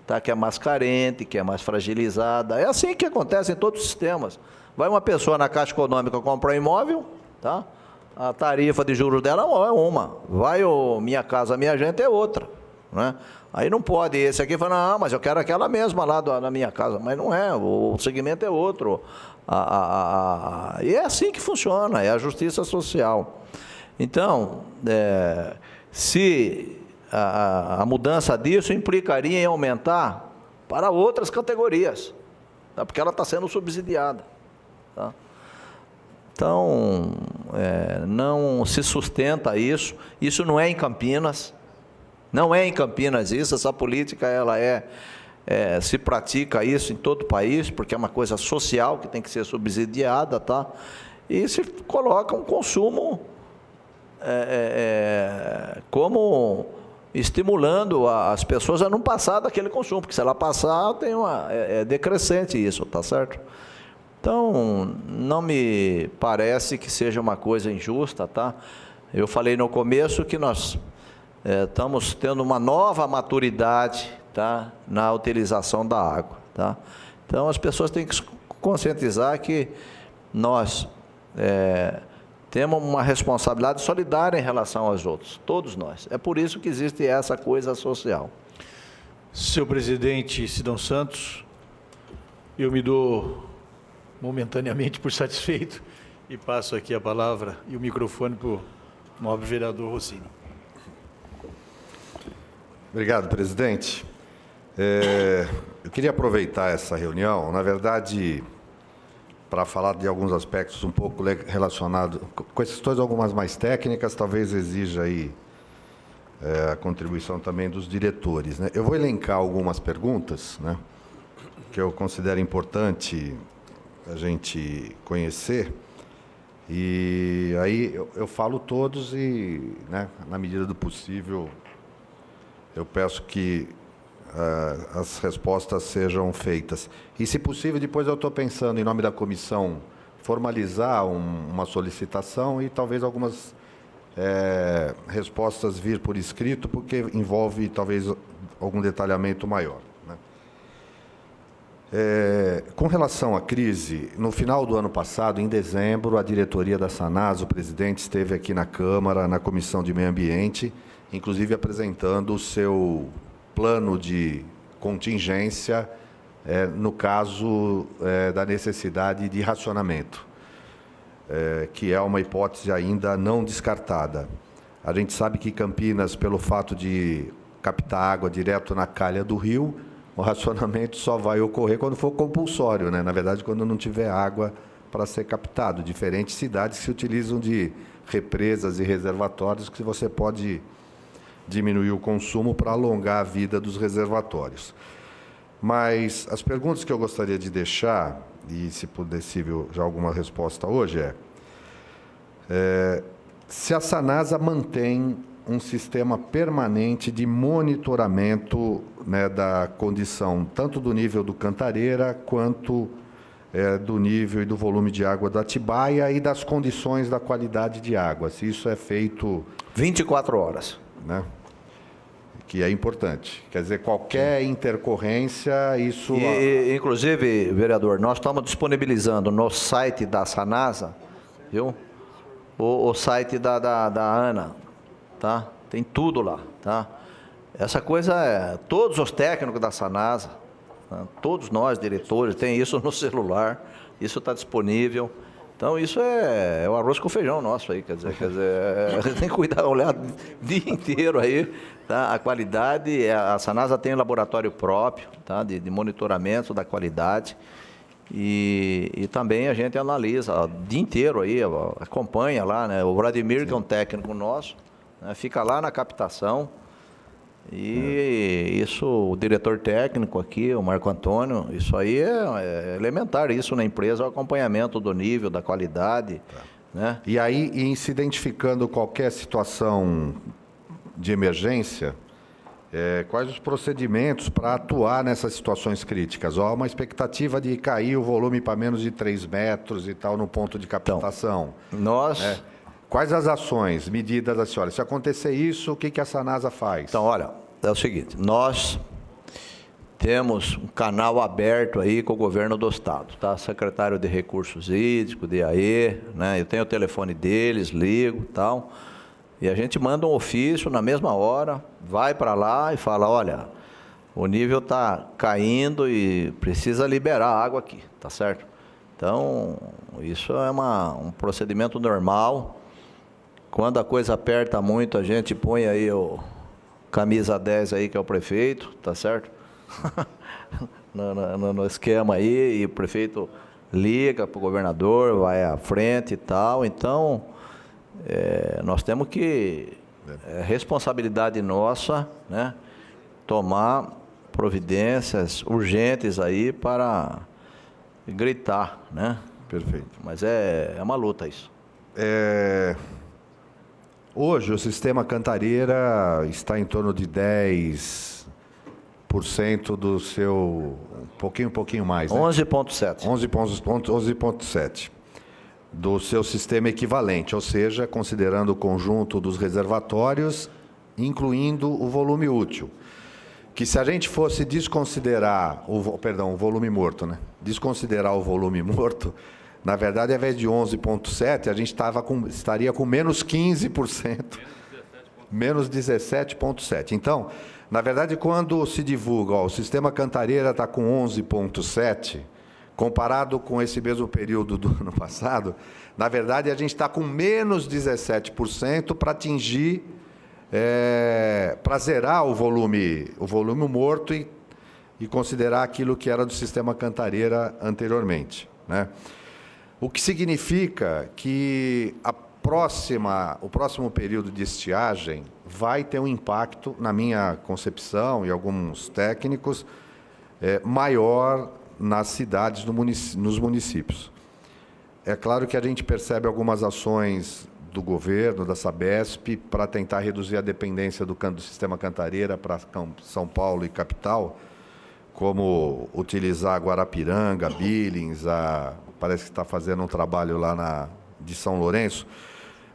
tá? Que é mais carente, que é mais fragilizada. É assim que acontece em todos os sistemas. Vai uma pessoa na Caixa Econômica comprar um imóvel, tá? A tarifa de juros dela é uma. Vai o Minha Casa Minha Gente é outra. né? Aí não pode esse aqui falar, não, mas eu quero aquela mesma lá na minha casa. Mas não é, o segmento é outro. E é assim que funciona, é a justiça social. Então, se a mudança disso implicaria em aumentar para outras categorias, tá? Porque ela está sendo subsidiada. Tá? Então, não se sustenta isso. Isso não é em Campinas. Não é em Campinas isso. Essa política ela se pratica isso em todo o país, porque é uma coisa social que tem que ser subsidiada, tá? E se coloca um consumo como estimulando as pessoas a não passar daquele consumo, porque se ela passar, é decrescente isso, tá certo? Então, não me parece que seja uma coisa injusta, tá? Eu falei no começo que nós estamos tendo uma nova maturidade, tá, na utilização da água, tá? Então, as pessoas têm que se conscientizar que nós temos uma responsabilidade solidária em relação aos outros, todos nós. É por isso que existe essa coisa social.
Senhor presidente Sidão Santos, eu me dou momentaneamente por satisfeito e passo aqui a palavra e o microfone para o nobre vereador Rossini.
Obrigado, presidente. Eu queria aproveitar essa reunião, na verdade, para falar de alguns aspectos um pouco relacionados com questões algumas mais técnicas, talvez exija aí a contribuição também dos diretores, né? Eu vou elencar algumas perguntas, né, que eu considero importante a gente conhecer, e aí eu falo todos e, né, na medida do possível, eu peço que as respostas sejam feitas. E, se possível, depois eu estou pensando, em nome da comissão, formalizar uma solicitação e talvez algumas respostas vir por escrito, porque envolve talvez algum detalhamento maior, né? Com relação à crise, no final do ano passado, em dezembro, a diretoria da Sanasa, o presidente, esteve aqui na Câmara, na Comissão de Meio Ambiente, inclusive apresentando o seu plano de contingência no caso da necessidade de racionamento, que é uma hipótese ainda não descartada. A gente sabe que Campinas, pelo fato de captar água direto na calha do rio, o racionamento só vai ocorrer quando for compulsório, né? Na verdade, quando não tiver água para ser captado. Diferentes cidades se utilizam de represas e reservatórios que você pode diminuir o consumo para alongar a vida dos reservatórios. Mas as perguntas que eu gostaria de deixar, e se possível já alguma resposta hoje, se a Sanasa mantém um sistema permanente de monitoramento, né, da condição, tanto do nível do Cantareira, quanto do nível e do volume de água da Atibaia e das condições da qualidade de água, se isso é feito...
24 horas.
Né? Que é importante. Quer dizer, qualquer intercorrência, isso...
Inclusive, vereador, nós estamos disponibilizando no site da Sanasa, viu? O site da Ana, tá? Tem tudo lá, tá? Essa coisa todos os técnicos da Sanasa, tá? Todos nós, diretores, tem isso no celular, isso está disponível. Então, isso é o arroz com feijão nosso aí, quer dizer tem que cuidar, olhar o dia inteiro aí, tá? A qualidade, a Sanasa tem um laboratório próprio, tá? De monitoramento da qualidade, e também a gente analisa o dia inteiro aí, acompanha lá, né? O Vladimir, que é um técnico nosso, né? Fica lá na captação, e isso, o diretor técnico aqui, o Marco Antônio, isso aí é elementar, isso na empresa, o acompanhamento do nível, da qualidade, né?
E aí, em se identificando qualquer situação de emergência, quais os procedimentos para atuar nessas situações críticas? Há uma expectativa de cair o volume para menos de 3 metros e tal no ponto de captação.
Então,
quais as ações, medidas da senhora? Se acontecer isso, o que a Sanasa faz?
Então, olha, é o seguinte, nós temos um canal aberto aí com o governo do estado, tá? Secretário de Recursos Hídricos, DAE, né? Eu tenho o telefone deles, ligo e tal. E a gente manda um ofício na mesma hora, vai para lá e fala, olha, o nível está caindo e precisa liberar a água aqui, tá certo? Então, isso é um procedimento normal. Quando a coisa aperta muito, a gente põe aí o camisa 10 aí, que é o prefeito, tá certo? no esquema aí, e o prefeito liga para o governador, vai à frente e tal. Então, nós temos que, responsabilidade nossa, né, tomar providências urgentes aí para gritar, né?
Perfeito.
Mas é uma luta isso.
Hoje o sistema Cantareira está em torno de 10% do seu... um pouquinho mais, né?
11,7.
11,7% do seu sistema equivalente, ou seja, considerando o conjunto dos reservatórios, incluindo o volume útil. Que se a gente fosse desconsiderar o volume morto, né? Desconsiderar o volume morto, na verdade, ao invés de 11,7%, a gente estaria com menos 15%, menos 17,7%. Então, na verdade, quando se divulga, o sistema Cantareira está com 11,7%, comparado com esse mesmo período do ano passado, na verdade, a gente está com menos 17% para atingir, para zerar o volume morto e considerar aquilo que era do sistema Cantareira anteriormente, né? O que significa que o próximo período de estiagem vai ter um impacto, na minha concepção e alguns técnicos, maior nas cidades, nos municípios. É claro que a gente percebe algumas ações do governo, da Sabesp, para tentar reduzir a dependência do sistema Cantareira para São Paulo e capital, como utilizar Guarapiranga, Billings, parece que está fazendo um trabalho lá de São Lourenço,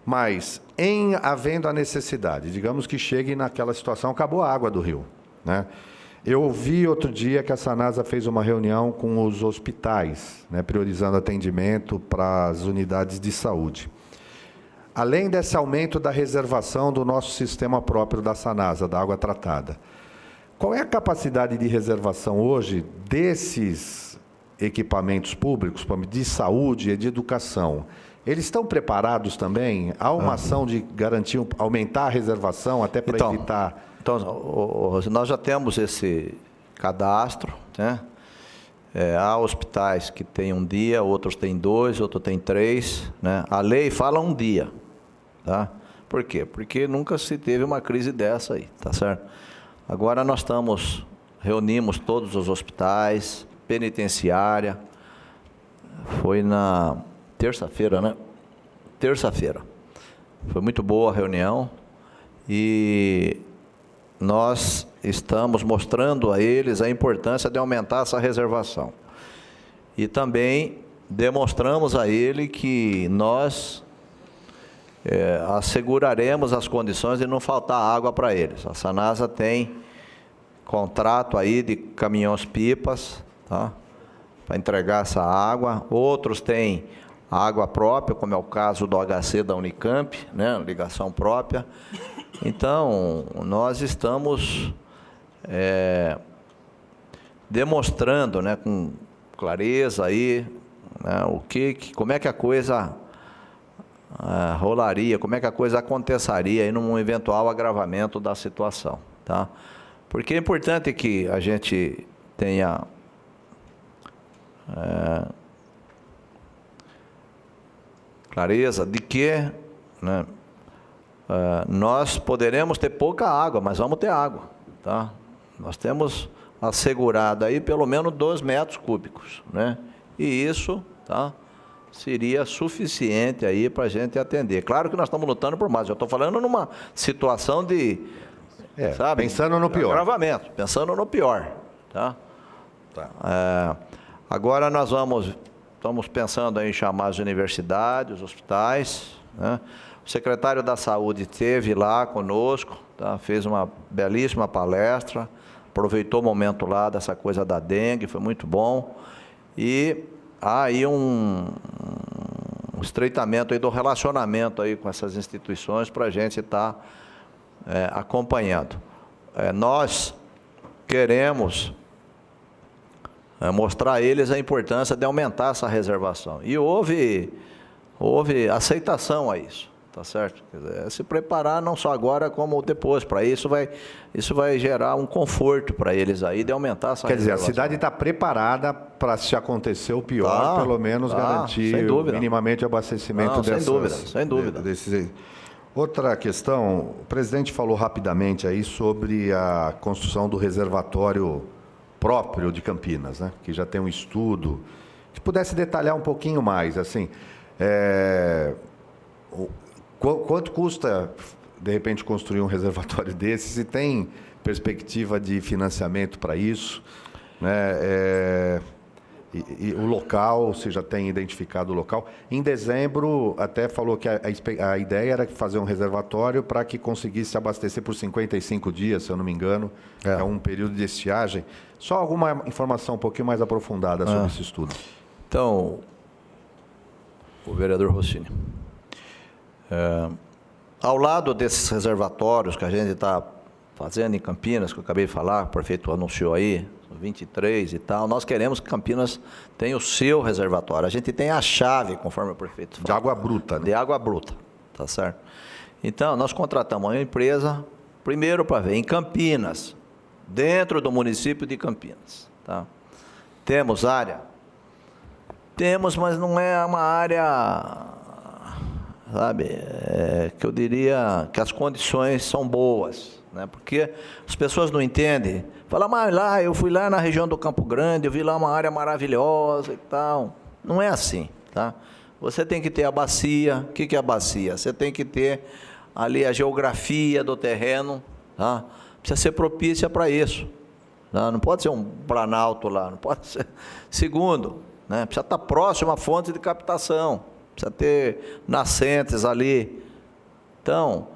mas havendo a necessidade, digamos que chegue naquela situação, acabou a água do rio, né? Eu ouvi outro dia que a Sanasa fez uma reunião com os hospitais, né, priorizando atendimento para as unidades de saúde. Além desse aumento da reservação do nosso sistema próprio da Sanasa, da água tratada, qual é a capacidade de reservação hoje desses equipamentos públicos de saúde e de educação? Eles estão preparados também? Há uma ação de garantir, aumentar a reservação até para evitar...
Então, nós já temos esse cadastro, né? Há hospitais que têm um dia, outros têm 2, outros têm 3, né? A lei fala um dia, tá? Por quê? Porque nunca se teve uma crise dessa aí, tá certo? Agora nós reunimos todos os hospitais, penitenciária, foi na terça-feira, né? Terça-feira. Foi muito boa a reunião e nós estamos mostrando a eles a importância de aumentar essa reservação. E também demonstramos a ele que nós asseguraremos as condições de não faltar água para eles. A Sanasa tem contrato aí de caminhões-pipas, tá? Para entregar essa água. Outros têm água própria, como é o caso do HC da Unicamp, né? Ligação própria. Então, nós estamos demonstrando, né, com clareza aí, né, como é que a coisa rolaria, como é que a coisa aconteceria aí num eventual agravamento da situação, tá? Porque é importante que a gente tenha clareza de que, né, nós poderemos ter pouca água, mas vamos ter água, tá? Nós temos assegurado aí pelo menos 2 metros cúbicos, né? E isso, tá, seria suficiente aí para a gente atender. Claro que nós estamos lutando por mais. Eu estou falando numa situação de, sabe,
pensando no pior.
Agravamento, pensando no pior, tá? Agora nós estamos pensando em chamar as universidades, os hospitais, né? O secretário da Saúde esteve lá conosco, tá? Fez uma belíssima palestra, aproveitou o momento lá dessa coisa da dengue, foi muito bom. E há aí um estreitamento aí do relacionamento aí com essas instituições para a gente estar acompanhando. Nós queremos mostrar a eles a importância de aumentar essa reservação. E houve aceitação a isso, tá certo? Quer dizer, se preparar não só agora como depois. Para isso vai gerar um conforto para eles aí de aumentar essa reservação.
Quer dizer, a cidade está preparada para, se acontecer o pior, pelo menos garantir minimamente o abastecimento dessas...
Sem dúvida.
Outra questão, o presidente falou rapidamente aí sobre a construção do reservatório próprio de Campinas, né? Que já tem um estudo. Se pudesse detalhar um pouquinho mais, assim, quanto custa, de repente, construir um reservatório desse? Se tem perspectiva de financiamento para isso, né? E o local, se já tem identificado o local. Em dezembro, até falou que a ideia era fazer um reservatório para que conseguisse abastecer por 55 dias, se eu não me engano. É um período de estiagem. Só alguma informação um pouquinho mais aprofundada sobre esse estudo.
Então, o vereador Rossini, ao lado desses reservatórios que a gente está fazendo em Campinas, que eu acabei de falar, o prefeito anunciou aí, 23 e tal, nós queremos que Campinas tenha o seu reservatório. A gente tem a chave, conforme o prefeito falou.
De água bruta, né?
De água bruta, tá certo? Então, nós contratamos uma empresa, primeiro para ver em Campinas, dentro do município de Campinas, tá? Temos área? Temos, mas não é uma área, sabe, que eu diria que as condições são boas, né? Porque as pessoas não entendem. Fala, mas lá, eu fui lá na região do Campo Grande, eu vi lá uma área maravilhosa e tal. Não é assim, tá? Você tem que ter a bacia. O que é a bacia? Você tem que ter ali a geografia do terreno, tá? Precisa ser propícia para isso, tá? Não pode ser um planalto lá, não pode ser. Segundo, né? Precisa estar próximo à fonte de captação, precisa ter nascentes ali. Então,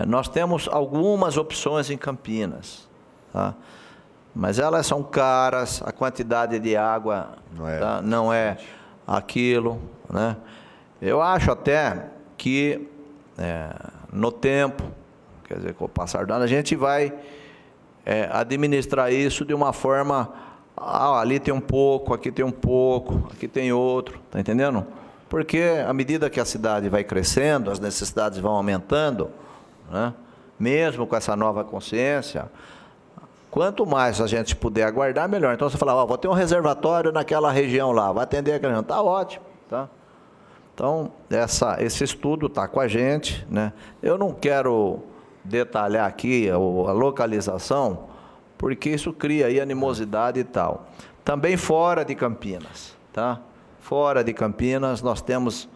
nós temos algumas opções em Campinas, tá? Mas elas são caras, a quantidade de água não é aquilo, né? Eu acho até que no tempo, quer dizer, com o passar do ano, a gente vai administrar isso de uma forma, ali tem um pouco, aqui tem um pouco, aqui tem outro, tá entendendo? Porque à medida que a cidade vai crescendo, as necessidades vão aumentando, né? Mesmo com essa nova consciência, quanto mais a gente puder aguardar, melhor. Então, você fala, vou ter um reservatório naquela região lá, vai atender aquela região, está ótimo, tá? Então, esse estudo está com a gente, né? Eu não quero detalhar aqui a localização, porque isso cria aí animosidade e tal. Também fora de Campinas, tá? Fora de Campinas, nós temos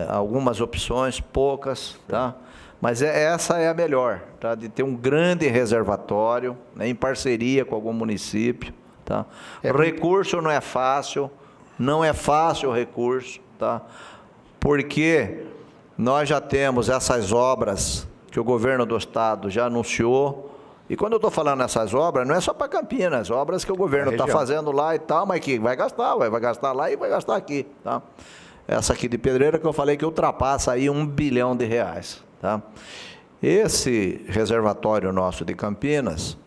algumas opções, poucas, tá? Mas essa é a melhor, tá? De ter um grande reservatório, né, em parceria com algum município, tá? Recurso não é fácil o recurso, tá? Porque nós já temos essas obras que o governo do estado já anunciou. E quando eu estou falando nessas obras, não é só para Campinas, obras que o governo está fazendo lá e tal, mas que vai gastar lá e vai gastar aqui, tá? Essa aqui de Pedreira que eu falei que ultrapassa aí R$1 bilhão, tá? Esse reservatório nosso de Campinas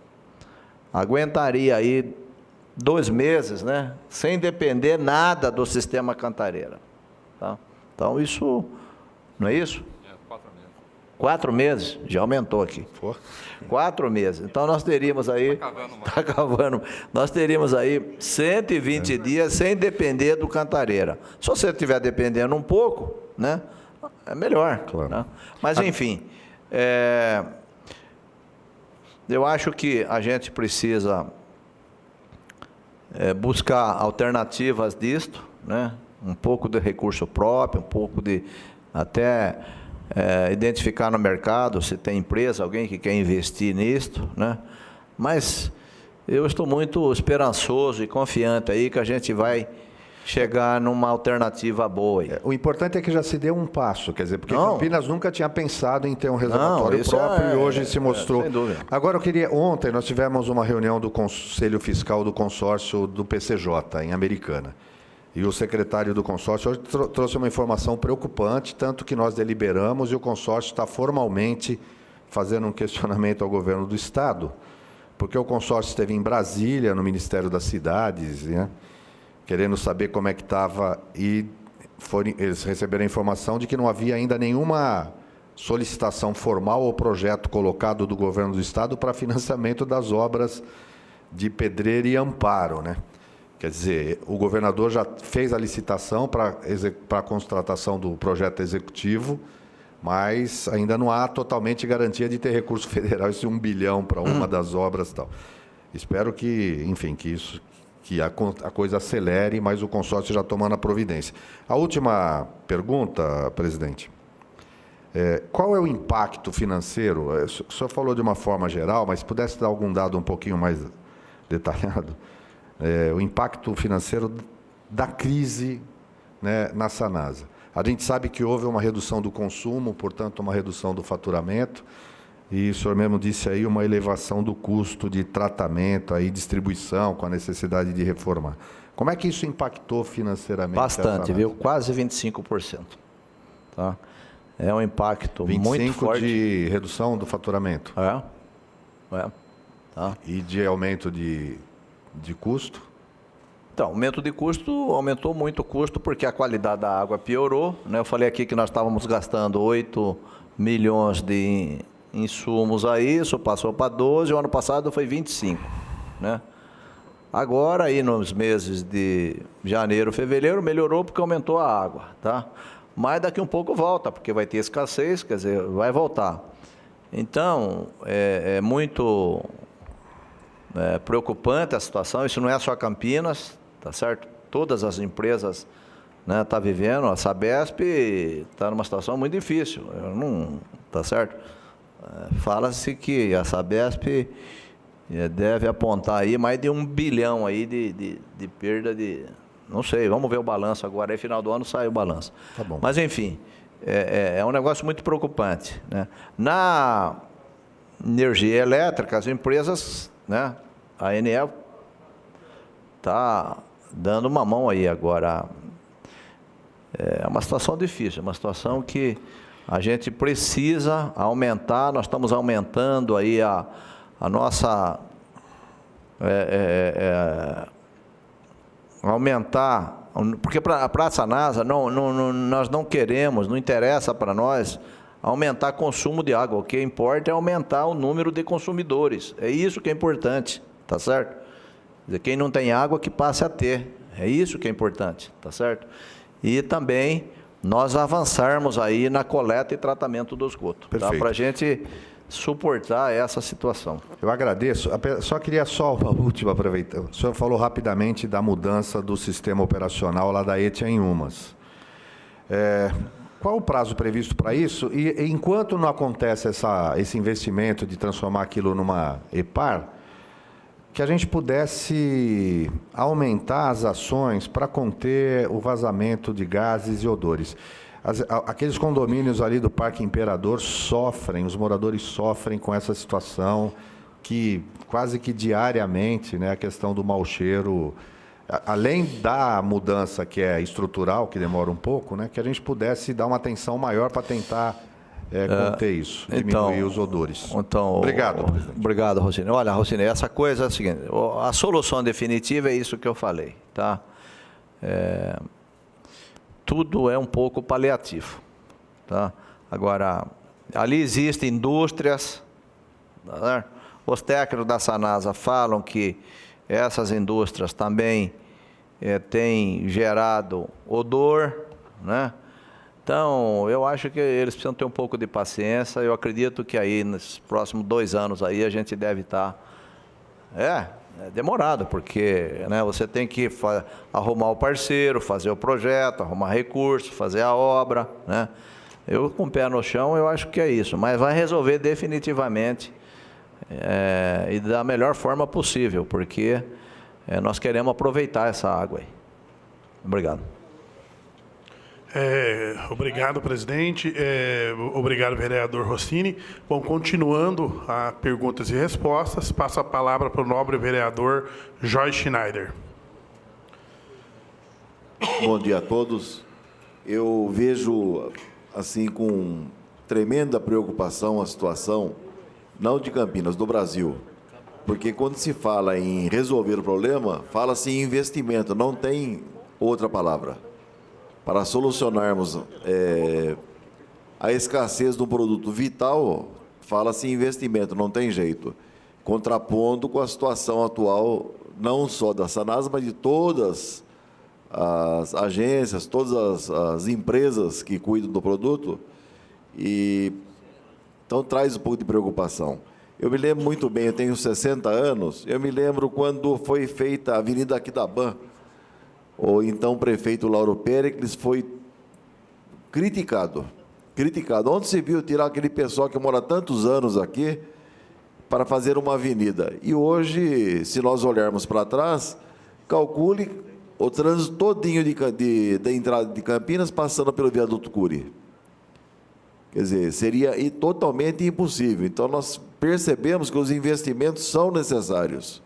aguentaria aí 2 meses, né? Sem depender nada do sistema Cantareira, tá? Então isso, não é isso? 4 meses, já aumentou aqui. 4 meses. Então nós teríamos aí, nós teríamos aí 120 dias sem depender do Cantareira. Se você estiver dependendo um pouco, né, é melhor. Claro. Né? Mas enfim, eu acho que a gente precisa buscar alternativas disto, né? Um pouco de recurso próprio, um pouco de até identificar no mercado se tem empresa, alguém que quer investir nisto, né? Mas eu estou muito esperançoso e confiante aí que a gente vai chegar numa alternativa boa aí.
O importante é que já se deu um passo, quer dizer, porque Campinas nunca tinha pensado em ter um reservatório próprio e hoje se mostrou.
Sem dúvida.
Agora ontem nós tivemos uma reunião do Conselho Fiscal do Consórcio do PCJ, em Americana. E o secretário do consórcio hoje trouxe uma informação preocupante, tanto que nós deliberamos e o consórcio está formalmente fazendo um questionamento ao governo do Estado, porque o consórcio esteve em Brasília, no Ministério das Cidades, né, querendo saber como é que estava, e eles receberam a informação de que não havia ainda nenhuma solicitação formal ou projeto colocado do governo do Estado para financiamento das obras de pedreira e amparo, né? Quer dizer, o governador já fez a licitação para a contratação do projeto executivo, mas ainda não há totalmente garantia de ter recurso federal, esse 1 bilhão para uma das obras e tal. Espero que, enfim, que a coisa acelere, mas o consórcio já tomando a providência. A última pergunta, presidente. Qual é o impacto financeiro? O senhor falou de uma forma geral, mas se pudesse dar algum dado um pouquinho mais detalhado, o impacto financeiro da crise, né, na Sanasa. A gente sabe que houve uma redução do consumo, portanto, uma redução do faturamento, e o senhor mesmo disse aí uma elevação do custo de tratamento, aí, distribuição, com a necessidade de reformar. Como é que isso impactou financeiramente?
Bastante, viu? Quase 25%. Tá? É um impacto muito forte.
25% de redução do faturamento?
Tá.
E de aumento de custo?
Então, aumento de custo, aumentou muito o custo porque a qualidade da água piorou, né? Eu falei aqui que nós estávamos gastando 8 milhões de insumos aí, isso passou para 12, o ano passado foi 25, né? Agora, aí nos meses de janeiro, fevereiro, melhorou porque aumentou a água, tá? Mas daqui um pouco volta, porque vai ter escassez, quer dizer, vai voltar. Então, é muito preocupante a situação, isso não é só Campinas, tá certo? Todas as empresas, né, estão vivendo, a Sabesp está numa situação muito difícil, tá certo? Fala-se que a Sabesp deve apontar aí mais de 1 bilhão aí de perda de... Não sei, vamos ver o balanço agora, aí final do ano sai o balanço.
Tá bom.
Mas, enfim, é um negócio muito preocupante, né? Na energia elétrica, as empresas, né, a Enel está dando uma mão aí agora. É uma situação difícil, é uma situação que a gente precisa aumentar, nós estamos aumentando aí a nossa... aumentar, porque para a Sanasa, nós não queremos, não interessa para nós aumentar consumo de água. O que importa é aumentar o número de consumidores. É isso que é importante, tá certo? Quer dizer, quem não tem água que passe a ter. É isso que é importante, tá certo? E também nós avançarmos aí na coleta e tratamento do esgoto, tá? Para a gente suportar essa situação.
Eu agradeço. Só queria uma última aproveitar. O senhor falou rapidamente da mudança do sistema operacional lá da ETIA em Umas. Qual o prazo previsto para isso? E enquanto não acontece esse investimento de transformar aquilo numa EPAR, que a gente pudesse aumentar as ações para conter o vazamento de gases e odores. Aqueles condomínios ali do Parque Imperador sofrem, os moradores sofrem com essa situação, que quase que diariamente, né, a questão do mau cheiro, além da mudança que é estrutural, que demora um pouco, né, que a gente pudesse dar uma atenção maior para tentar conter isso, diminuir os odores.
Então,
obrigado, presidente.
Obrigado, Rocine. Olha, Rocine, essa coisa é a seguinte, a solução definitiva é isso que eu falei, tá? Tudo é um pouco paliativo, tá? Agora, ali existem indústrias, tá? Os técnicos da Sanasa falam que essas indústrias também têm gerado odor, né? Então, eu acho que eles precisam ter um pouco de paciência. Eu acredito que aí, nos próximos 2 anos, aí, a gente deve estar... É demorado, porque, né, você tem que arrumar o parceiro, fazer o projeto, arrumar recurso, fazer a obra, né? Eu, com o pé no chão, eu acho que é isso. Mas vai resolver definitivamente e da melhor forma possível, porque nós queremos aproveitar essa água aí. Obrigado.
Obrigado, presidente. Obrigado, vereador Rossini. Bom, continuando a perguntas e respostas, passo a palavra para o nobre vereador Jorge Schneider.
Bom dia a todos. Eu vejo, assim, com tremenda preocupação a situação, não de Campinas, do Brasil. Porque quando se fala em resolver o problema, fala-se em investimento, não tem outra palavra. Para solucionarmos a escassez de um produto vital, fala-se em investimento, não tem jeito. Contrapondo com a situação atual, não só da Sanasa, mas de todas as agências, todas as empresas que cuidam do produto. Então, traz um pouco de preocupação. Eu me lembro muito bem, eu tenho 60 anos, eu me lembro quando foi feita a Avenida Aquidabã, o então prefeito Lauro Péricles foi criticado. Onde se viu tirar aquele pessoal que mora tantos anos aqui para fazer uma avenida? E hoje, se nós olharmos para trás, calcule o trânsito todinho da entrada de Campinas passando pelo viaduto Cury. Quer dizer, seria totalmente impossível. Então, nós percebemos que os investimentos são necessários.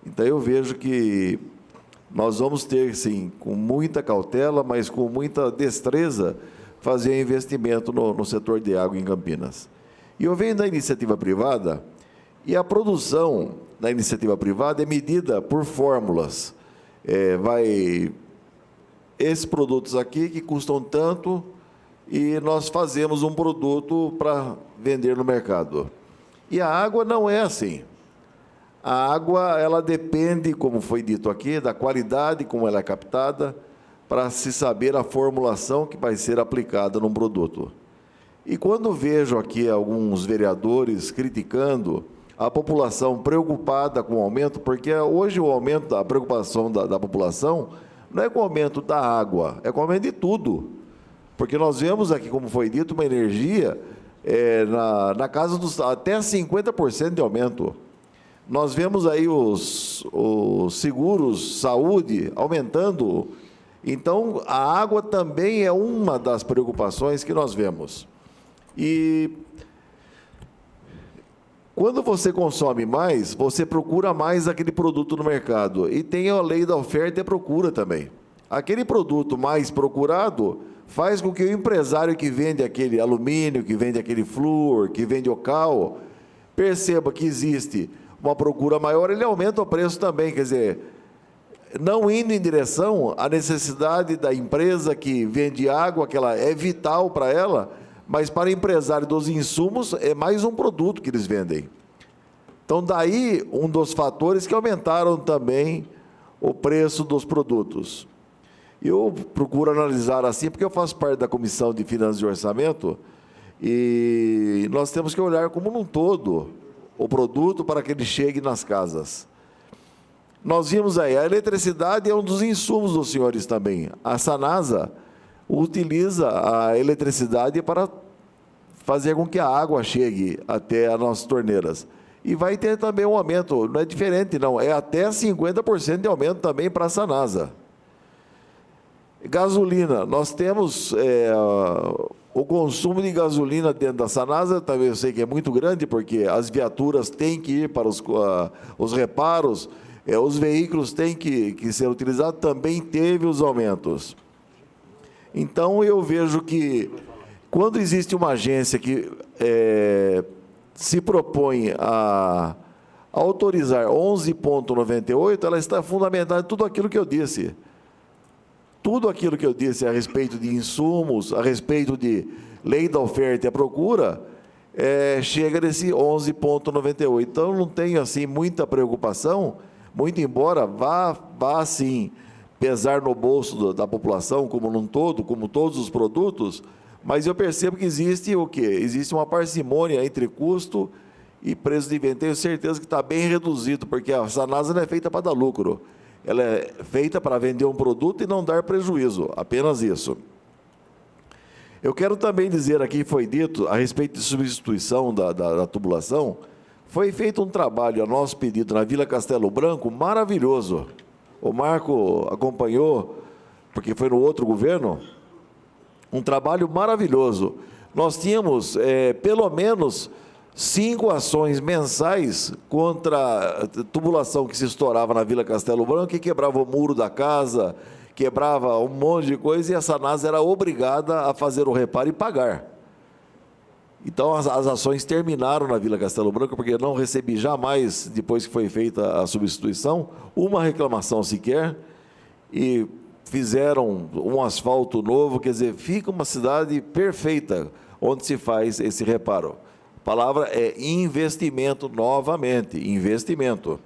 Então, eu vejo que nós vamos ter, sim, com muita cautela, mas com muita destreza, fazer investimento no setor de água em Campinas. E eu venho da iniciativa privada, e a produção da iniciativa privada é medida por fórmulas. Esses produtos aqui que custam tanto, e nós fazemos um produto para vender no mercado. E a água não é assim. A água, ela depende, como foi dito aqui, da qualidade como ela é captada, para se saber a formulação que vai ser aplicada num produto. E quando vejo aqui alguns vereadores criticando a população preocupada com o aumento, porque hoje o aumento da preocupação da população não é com o aumento da água, é com o aumento de tudo. Porque nós vemos aqui, como foi dito, uma energia na casa dos até 50% de aumento. Nós vemos aí os seguros, saúde, aumentando. Então, a água também é uma das preocupações que nós vemos. E quando você consome mais, você procura mais aquele produto no mercado. E tem a lei da oferta e procura também. Aquele produto mais procurado faz com que o empresário que vende aquele alumínio, que vende aquele flúor, que vende o cal, perceba que existe uma procura maior, ele aumenta o preço também. Quer dizer, não indo em direção à necessidade da empresa que vende água, que ela é vital para ela, mas para o empresário dos insumos é mais um produto que eles vendem. Então, daí um dos fatores que aumentaram também o preço dos produtos. Eu procuro analisar assim, porque eu faço parte da Comissão de Finanças e Orçamento, e nós temos que olhar como um todo o produto para que ele chegue nas casas. Nós vimos aí, a eletricidade é um dos insumos dos senhores também. A Sanasa utiliza a eletricidade para fazer com que a água chegue até as nossas torneiras. E vai ter também um aumento, não é diferente não, é até 50% de aumento também para a Sanasa. Gasolina, nós temos o consumo de gasolina dentro da Sanasa, também eu sei que é muito grande, porque as viaturas têm que ir para os reparos, os veículos têm que ser utilizados, também teve os aumentos. Então, eu vejo que, quando existe uma agência que se propõe a autorizar 11,98, ela está fundamentada em tudo aquilo que eu disse. Tudo aquilo que eu disse a respeito de insumos, a respeito de lei da oferta e a procura, chega nesse 11,98. Então, não tenho assim muita preocupação, muito embora vá sim pesar no bolso da população como um todo, como todos os produtos, mas eu percebo que existe o quê? Existe uma parcimônia entre custo e preço de venda. Tenho certeza que está bem reduzido, porque a Sanasa não é feita para dar lucro. Ela é feita para vender um produto e não dar prejuízo, apenas isso. Eu quero também dizer aqui, foi dito, a respeito de substituição da tubulação, foi feito um trabalho a nosso pedido na Vila Castelo Branco, maravilhoso. O Marco acompanhou, porque foi no outro governo, um trabalho maravilhoso. Nós tínhamos, pelo menos, 5 ações mensais contra a tubulação que se estourava na Vila Castelo Branco, que quebrava o muro da casa, quebrava um monte de coisa e a Sanasa era obrigada a fazer o reparo e pagar. Então, as ações terminaram na Vila Castelo Branco, porque eu não recebi jamais, depois que foi feita a substituição, uma reclamação sequer, e fizeram um asfalto novo, quer dizer, fica uma cidade perfeita, onde se faz esse reparo. A palavra é investimento, novamente, investimento.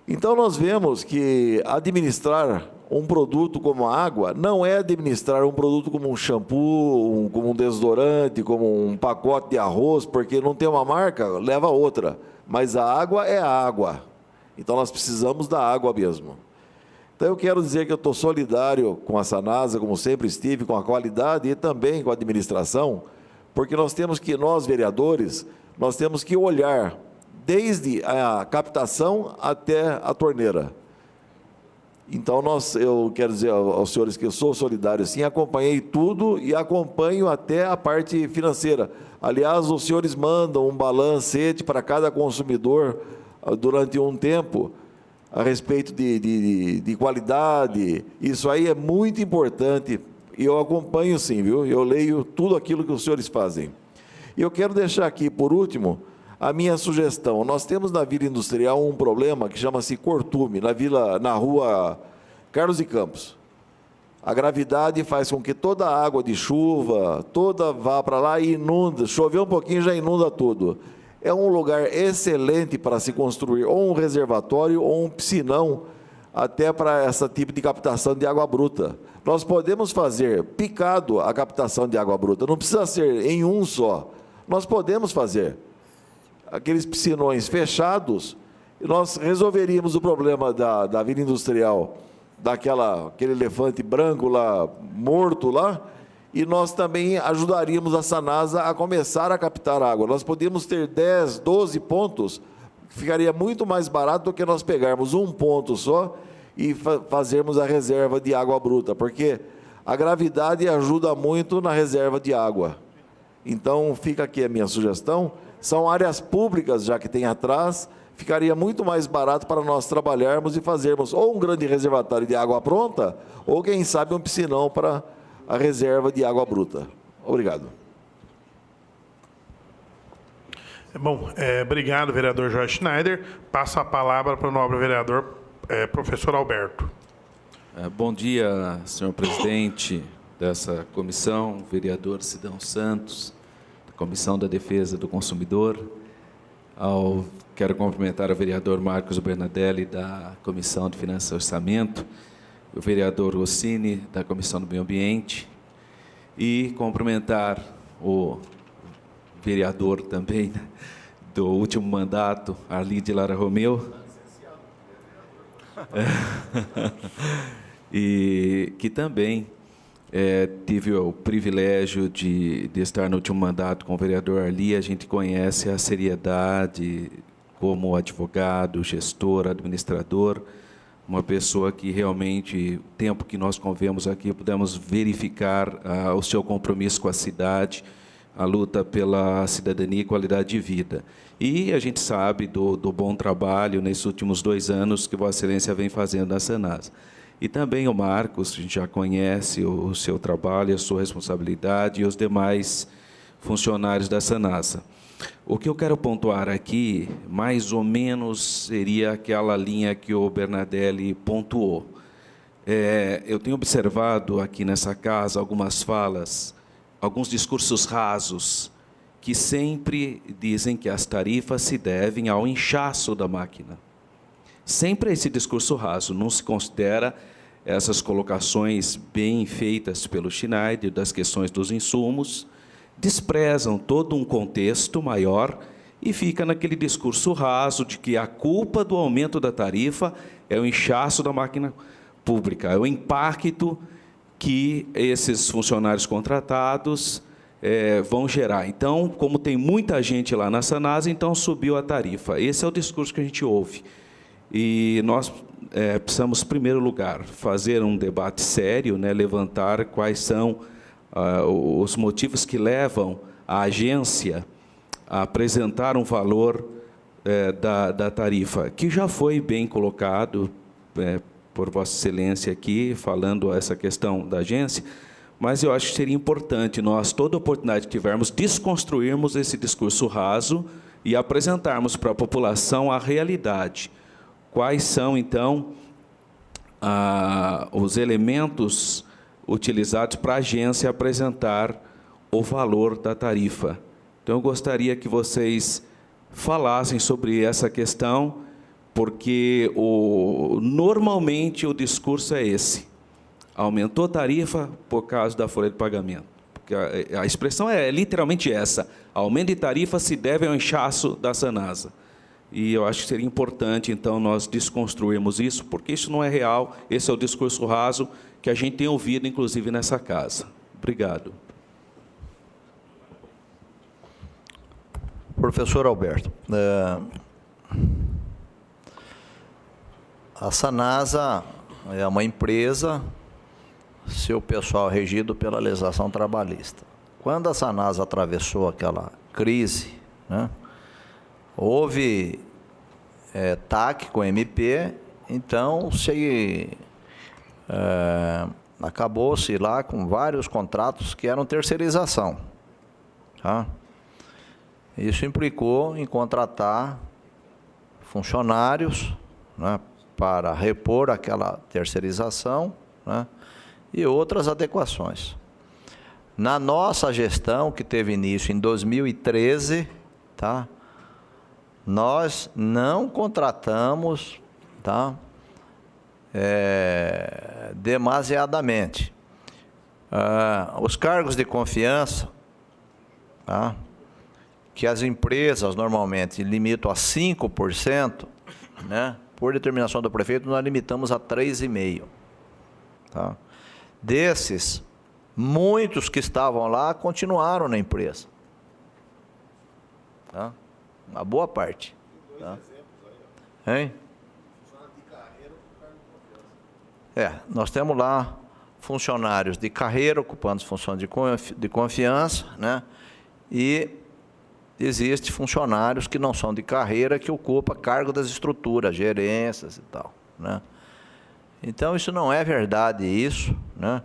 Então, nós vemos que administrar um produto como a água não é administrar um produto como um shampoo, como um desodorante, como um pacote de arroz, porque não tem uma marca, leva outra. Mas a água é a água. Então, nós precisamos da água mesmo. Então, eu quero dizer que eu estou solidário com a Sanasa, como sempre estive, com a qualidade e também com a administração, porque nós vereadores, nós temos que olhar desde a captação até a torneira. Então, eu quero dizer aos senhores que eu sou solidário, sim, acompanhei tudo e acompanho até a parte financeira. Aliás, os senhores mandam um balancete para cada consumidor durante um tempo, a respeito de qualidade. Isso aí é muito importante, e eu acompanho sim, viu? Eu leio tudo aquilo que os senhores fazem. E eu quero deixar aqui, por último, a minha sugestão. Nós temos na Vila Industrial um problema que chama-se cortume, na rua Carlos de Campos. A gravidade faz com que toda a água de chuva, toda vá para lá e inunda, choveu um pouquinho já inunda tudo. É um lugar excelente para se construir ou um reservatório ou um piscinão, até para esse tipo de captação de água bruta. Nós podemos fazer picado a captação de água bruta, não precisa ser em um só. Nós podemos fazer aqueles piscinões fechados, e nós resolveríamos o problema da Vila Industrial, aquele elefante branco lá, morto lá, e nós também ajudaríamos a Sanasa a começar a captar água. Nós podíamos ter 10, 12 pontos, ficaria muito mais barato do que nós pegarmos um ponto só e fazermos a reserva de água bruta, porque a gravidade ajuda muito na reserva de água. Então, fica aqui a minha sugestão. São áreas públicas, já que tem atrás, ficaria muito mais barato para nós trabalharmos e fazermos ou um grande reservatório de água pronta, ou, quem sabe, um piscinão para a reserva de água bruta. Obrigado.
Bom, obrigado, vereador Jorge Schneider. Passo a palavra para o nobre vereador, professor Alberto.
Bom dia, senhor presidente dessa comissão, vereador Sidão Santos, Comissão da Defesa do Consumidor. Quero cumprimentar o vereador Marcos Bernadelli, da Comissão de Finanças e Orçamento, o vereador Rossini, da Comissão do Meio Ambiente, e cumprimentar o vereador também, né, do último mandato, Arli de Lara Romeu, e que também tive o privilégio de estar no último mandato com o vereador Arli. A gente conhece a seriedade como advogado, gestor, administrador, uma pessoa que realmente, o tempo que nós convivemos aqui, pudemos verificar o seu compromisso com a cidade, a luta pela cidadania e qualidade de vida. E a gente sabe do bom trabalho nesses últimos 2 anos que Vossa Excelência vem fazendo na Sanasa. E também o Marcos, a gente já conhece o seu trabalho, a sua responsabilidade e os demais funcionários da Sanasa. O que eu quero pontuar aqui, mais ou menos, seria aquela linha que o Bernadelli pontuou. Eu tenho observado aqui nessa casa algumas falas, alguns discursos rasos, que sempre dizem que as tarifas se devem ao inchaço da máquina. Sempre esse discurso raso, não se considera essas colocações bem feitas pelo Schneider, das questões dos insumos, desprezam todo um contexto maior e fica naquele discurso raso de que a culpa do aumento da tarifa é o inchaço da máquina pública, é o impacto que esses funcionários contratados vão gerar. Então, como tem muita gente lá na Sanasa, então subiu a tarifa. Esse é o discurso que a gente ouve. E nós precisamos, em primeiro lugar, fazer um debate sério, né, levantar quais são os motivos que levam a agência a apresentar um valor da tarifa, que já foi bem colocado por Vossa Excelência aqui, falando essa questão da agência, mas eu acho que seria importante nós, toda oportunidade que tivermos, desconstruirmos esse discurso raso e apresentarmos para a população a realidade. Quais são, então, os elementos utilizados para a agência apresentar o valor da tarifa. Então, eu gostaria que vocês falassem sobre essa questão, porque normalmente o discurso é esse. Aumentou a tarifa por causa da folha de pagamento. Porque a expressão é literalmente essa. Aumento de tarifa se deve ao inchaço da Sanasa. E eu acho que seria importante, então, nós desconstruirmos isso, porque isso não é real, esse é o discurso raso que a gente tem ouvido, inclusive, nessa casa. Obrigado.
Professor Alberto, a Sanasa é uma empresa, seu pessoal é regido pela legislação trabalhista. Quando a Sanasa atravessou aquela crise, né, houve TAC com MP, então acabou-se lá com vários contratos que eram terceirização. Tá? Isso implicou em contratar funcionários, né, para repor aquela terceirização, né, e outras adequações. Na nossa gestão, que teve início em 2013, tá, nós não contratamos, tá, demasiadamente. Os cargos de confiança, tá, que as empresas normalmente limitam a 5%, né, por determinação do prefeito, nós limitamos a 3,5%. Tá? Desses, muitos que estavam lá continuaram na empresa. Tá? Uma boa parte. Tá? Hein? Nós temos lá funcionários de carreira ocupando funções de confiança, né? E existem funcionários que não são de carreira, que ocupam cargo das estruturas, gerências e tal, né? Então, isso não é verdade, isso, né?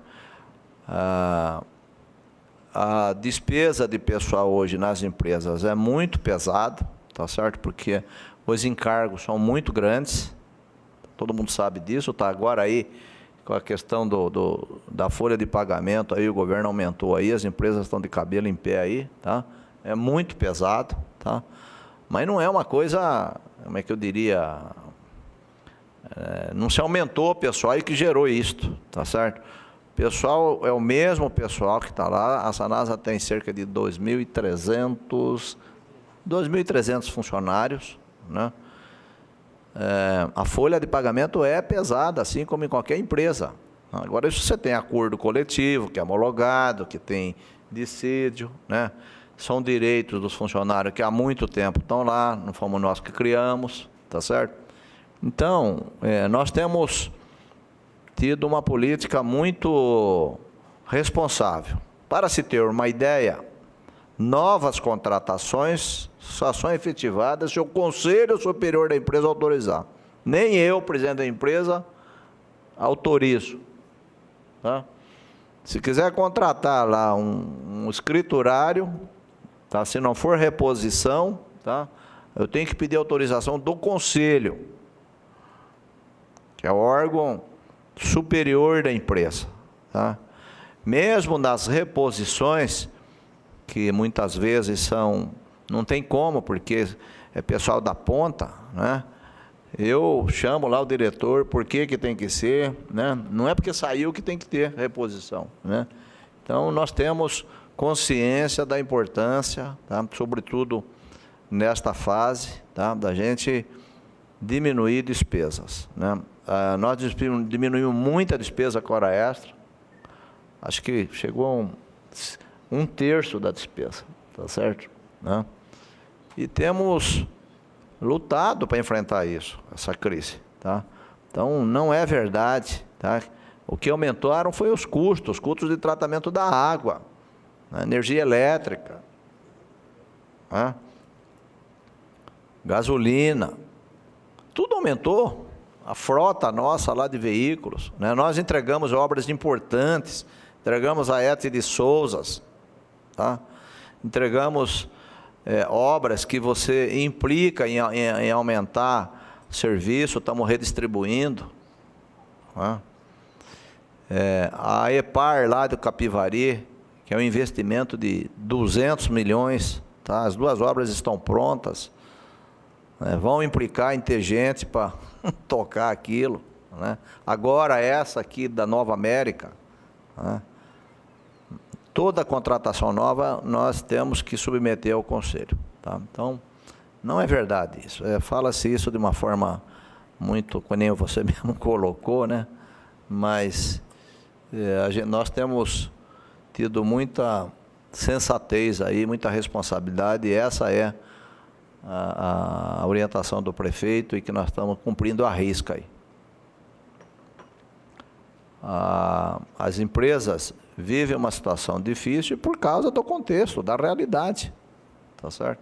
A despesa de pessoal hoje nas empresas é muito pesada, tá certo? Porque os encargos são muito grandes, todo mundo sabe disso, tá? Agora aí, com a questão da folha de pagamento, aí o governo aumentou aí, as empresas estão de cabelo em pé aí, tá? É muito pesado, tá? Mas não é uma coisa, como é que eu diria, não se aumentou o pessoal aí que gerou isto, tá certo? O pessoal é o mesmo pessoal que está lá, a Sanasa tem cerca de 2.300 funcionários, né? A folha de pagamento é pesada, assim como em qualquer empresa. Agora, isso você tem acordo coletivo, que é homologado, que tem dissídio, né? São direitos dos funcionários que há muito tempo estão lá, não fomos nós que criamos, tá certo? Então, nós temos tido uma política muito responsável. Para se ter uma ideia, novas contratações só são efetivadas se o Conselho Superior da empresa autorizar. Nem eu, presidente da empresa, autorizo. Tá? Se quiser contratar lá um escriturário, tá? Se não for reposição, tá? Eu tenho que pedir autorização do Conselho, que é o órgão superior da empresa. Tá? Mesmo nas reposições, que muitas vezes não tem como, porque é pessoal da ponta, né? Eu chamo lá o diretor, por que tem que ser, né? Não é porque saiu que tem que ter reposição, né? Então, nós temos consciência da importância, tá? Sobretudo nesta fase, tá? Da gente diminuir despesas, né? Nós diminuímos muita despesa com hora extra, acho que chegou a um terço da despesa, tá certo? Né? E temos lutado para enfrentar isso, essa crise, tá? Então, não é verdade, tá? O que aumentaram foi os custos de tratamento da água, né? Energia elétrica, né? Gasolina, tudo aumentou, a frota nossa lá de veículos, né? Nós entregamos obras importantes, entregamos a ET de Souzas, tá? Entregamos obras que você implica em aumentar serviço, estamos redistribuindo, tá? A EPAR lá do Capivari, que é um investimento de 200 milhões, tá? As duas obras estão prontas, né? Vão implicar em ter gente para tocar aquilo, né? Agora essa aqui da Nova América, né? Toda contratação nova nós temos que submeter ao Conselho, tá? Então, não é verdade isso. Fala-se isso de uma forma muito, como nem você mesmo colocou, né? Mas nós temos tido muita sensatez aí, muita responsabilidade, e essa é a orientação do prefeito e que nós estamos cumprindo à risca aí. As empresas vivem uma situação difícil por causa do contexto, da realidade, tá certo?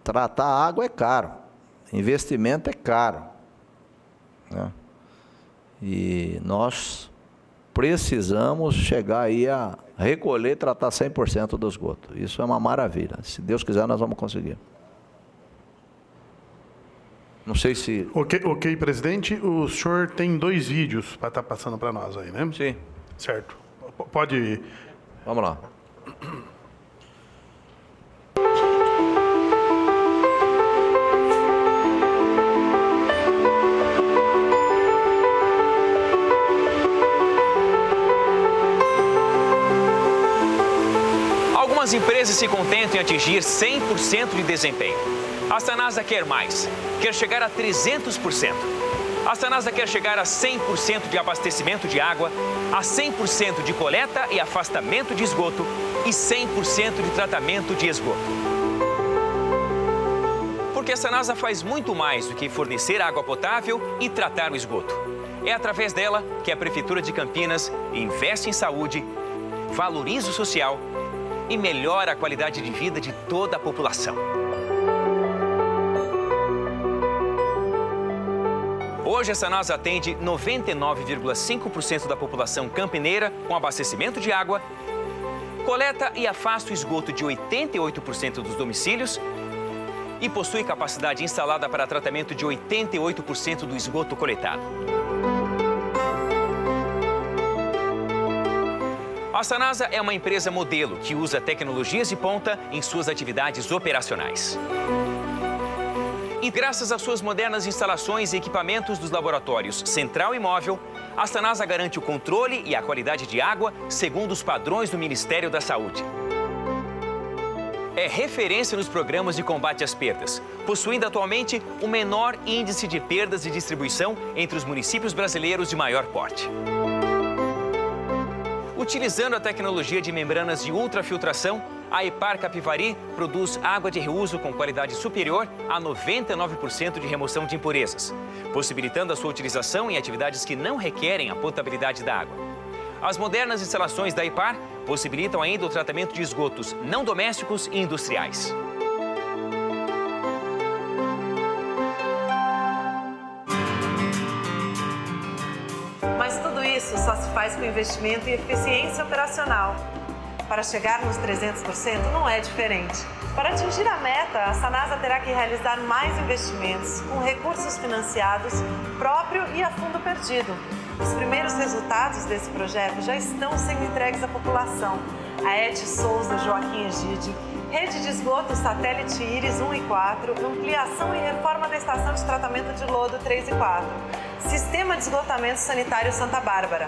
Tratar a água é caro, investimento é caro, né? E nós precisamos chegar aí a recolher e tratar 100% do esgoto. Isso é uma maravilha. Se Deus quiser, nós vamos conseguir. Não sei se...
Ok, presidente. O senhor tem 2 vídeos para estar passando para nós aí, né?
Sim.
Certo. Pode ir.
Vamos lá.
Algumas empresas se contentam em atingir 100% de desempenho. A Sanasa quer mais, quer chegar a 300%. A Sanasa quer chegar a 100% de abastecimento de água, a 100% de coleta e afastamento de esgoto e 100% de tratamento de esgoto. Porque a Sanasa faz muito mais do que fornecer água potável e tratar o esgoto. É através dela que a Prefeitura de Campinas investe em saúde, valoriza o social e melhora a qualidade de vida de toda a população. Hoje a Sanasa atende 99,5% da população campineira com abastecimento de água, coleta e afasta o esgoto de 88% dos domicílios e possui capacidade instalada para tratamento de 88% do esgoto coletado. A Sanasa é uma empresa modelo que usa tecnologias de ponta em suas atividades operacionais. E graças às suas modernas instalações e equipamentos dos laboratórios Central e Móvel, a Sanasa garante o controle e a qualidade de água segundo os padrões do Ministério da Saúde. É referência nos programas de combate às perdas, possuindo atualmente o menor índice de perdas de distribuição entre os municípios brasileiros de maior porte. Utilizando a tecnologia de membranas de ultrafiltração, a EPAR Capivari produz água de reuso com qualidade superior a 99% de remoção de impurezas, possibilitando a sua utilização em atividades que não requerem a potabilidade da água. As modernas instalações da EPAR possibilitam ainda o tratamento de esgotos não domésticos e industriais.
Mas tudo isso só se faz com investimento e eficiência operacional. Para chegar nos 300% não é diferente. Para atingir a meta, a Sanasa terá que realizar mais investimentos com recursos financiados próprio e a fundo perdido. Os primeiros resultados desse projeto já estão sendo entregues à população. A ET Souza Joaquim Egídio, rede de esgoto satélite Íris 1 e 4, ampliação e reforma da estação de tratamento de lodo 3 e 4, sistema de esgotamento sanitário Santa Bárbara.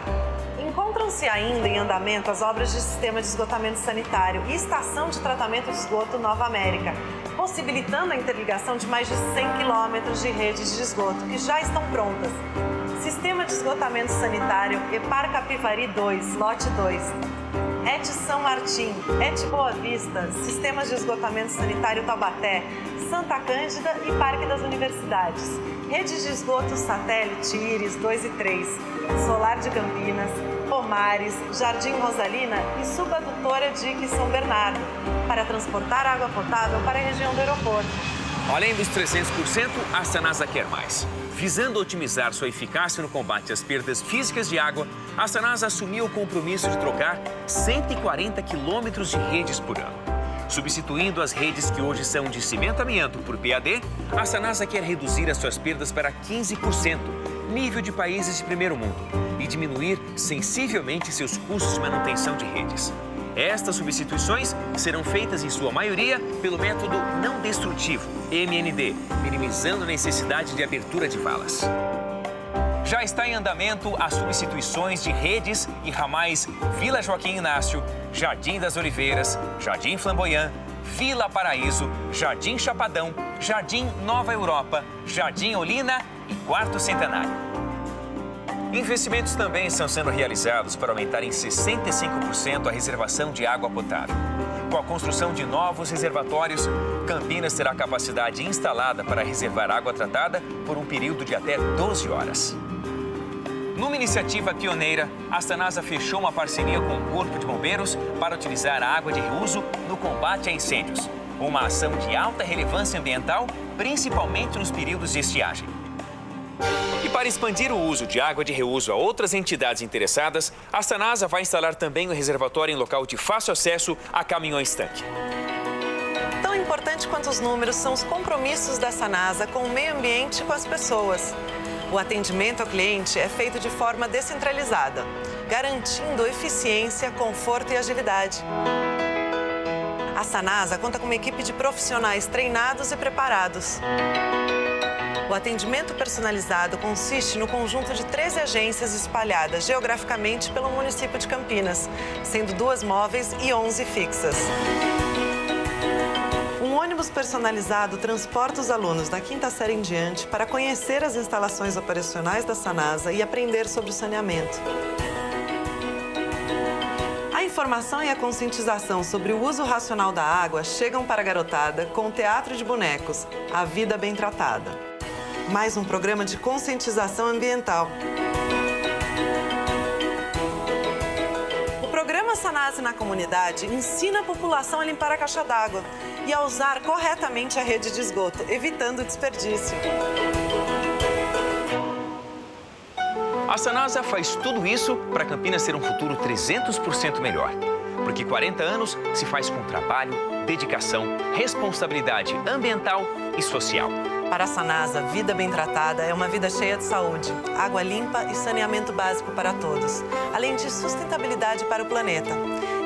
Encontram-se ainda em andamento as obras de sistema de esgotamento sanitário e estação de tratamento de esgoto Nova América, possibilitando a interligação de mais de 100 quilômetros de redes de esgoto que já estão prontas. Sistema de esgotamento sanitário EPAR Capivari 2, lote 2. ET São Martim, ET Boa Vista, sistemas de esgotamento sanitário Taubaté, Santa Cândida e Parque das Universidades. Rede de esgoto satélite Íris 2 e 3, Solar de Campinas, Pomares, Jardim Rosalina e subadutora Dique São Bernardo, para transportar água potável para a região do aeroporto.
Além dos 300%, a Sanasa quer mais. Visando otimizar sua eficácia no combate às perdas físicas de água, a Sanasa assumiu o compromisso de trocar 140 quilômetros de redes por ano. Substituindo as redes que hoje são de cimento-amianto por PAD, a Sanasa quer reduzir as suas perdas para 15%, nível de países de primeiro mundo, e diminuir sensivelmente seus custos de manutenção de redes. Estas substituições serão feitas, em sua maioria, pelo método não destrutivo, MND, minimizando a necessidade de abertura de valas. Já está em andamento as substituições de redes e ramais Vila Joaquim Inácio, Jardim das Oliveiras, Jardim Flamboyant, Vila Paraíso, Jardim Chapadão, Jardim Nova Europa, Jardim Olina e Quarto Centenário. Investimentos também estão sendo realizados para aumentar em 65% a reservação de água potável. Com a construção de novos reservatórios, Campinas terá capacidade instalada para reservar água tratada por um período de até 12 horas. Numa iniciativa pioneira, a Sanasa fechou uma parceria com o Corpo de Bombeiros para utilizar a água de reuso no combate a incêndios. Uma ação de alta relevância ambiental, principalmente nos períodos de estiagem. E para expandir o uso de água de reuso a outras entidades interessadas, a Sanasa vai instalar também um reservatório em local de fácil acesso a caminhões-tanque.
Tão importante quanto os números são os compromissos da Sanasa com o meio ambiente e com as pessoas. O atendimento ao cliente é feito de forma descentralizada, garantindo eficiência, conforto e agilidade. A Sanasa conta com uma equipe de profissionais treinados e preparados. O atendimento personalizado consiste no conjunto de 13 agências espalhadas geograficamente pelo município de Campinas, sendo 2 móveis e 11 fixas. Um ônibus personalizado transporta os alunos da 5ª série em diante para conhecer as instalações operacionais da Sanasa e aprender sobre o saneamento. A informação e a conscientização sobre o uso racional da água chegam para a garotada com o Teatro de Bonecos, A Vida Bem Tratada. Mais um programa de conscientização ambiental. O programa Sanasa na Comunidade ensina a população a limpar a caixa d'água e a usar corretamente a rede de esgoto, evitando o desperdício.
A Sanasa faz tudo isso para Campinas ter um futuro 300% melhor. Porque 40 anos se faz com trabalho, dedicação, responsabilidade ambiental e social.
Para a Sanasa, vida bem tratada é uma vida cheia de saúde, água limpa e saneamento básico para todos, além de sustentabilidade para o planeta.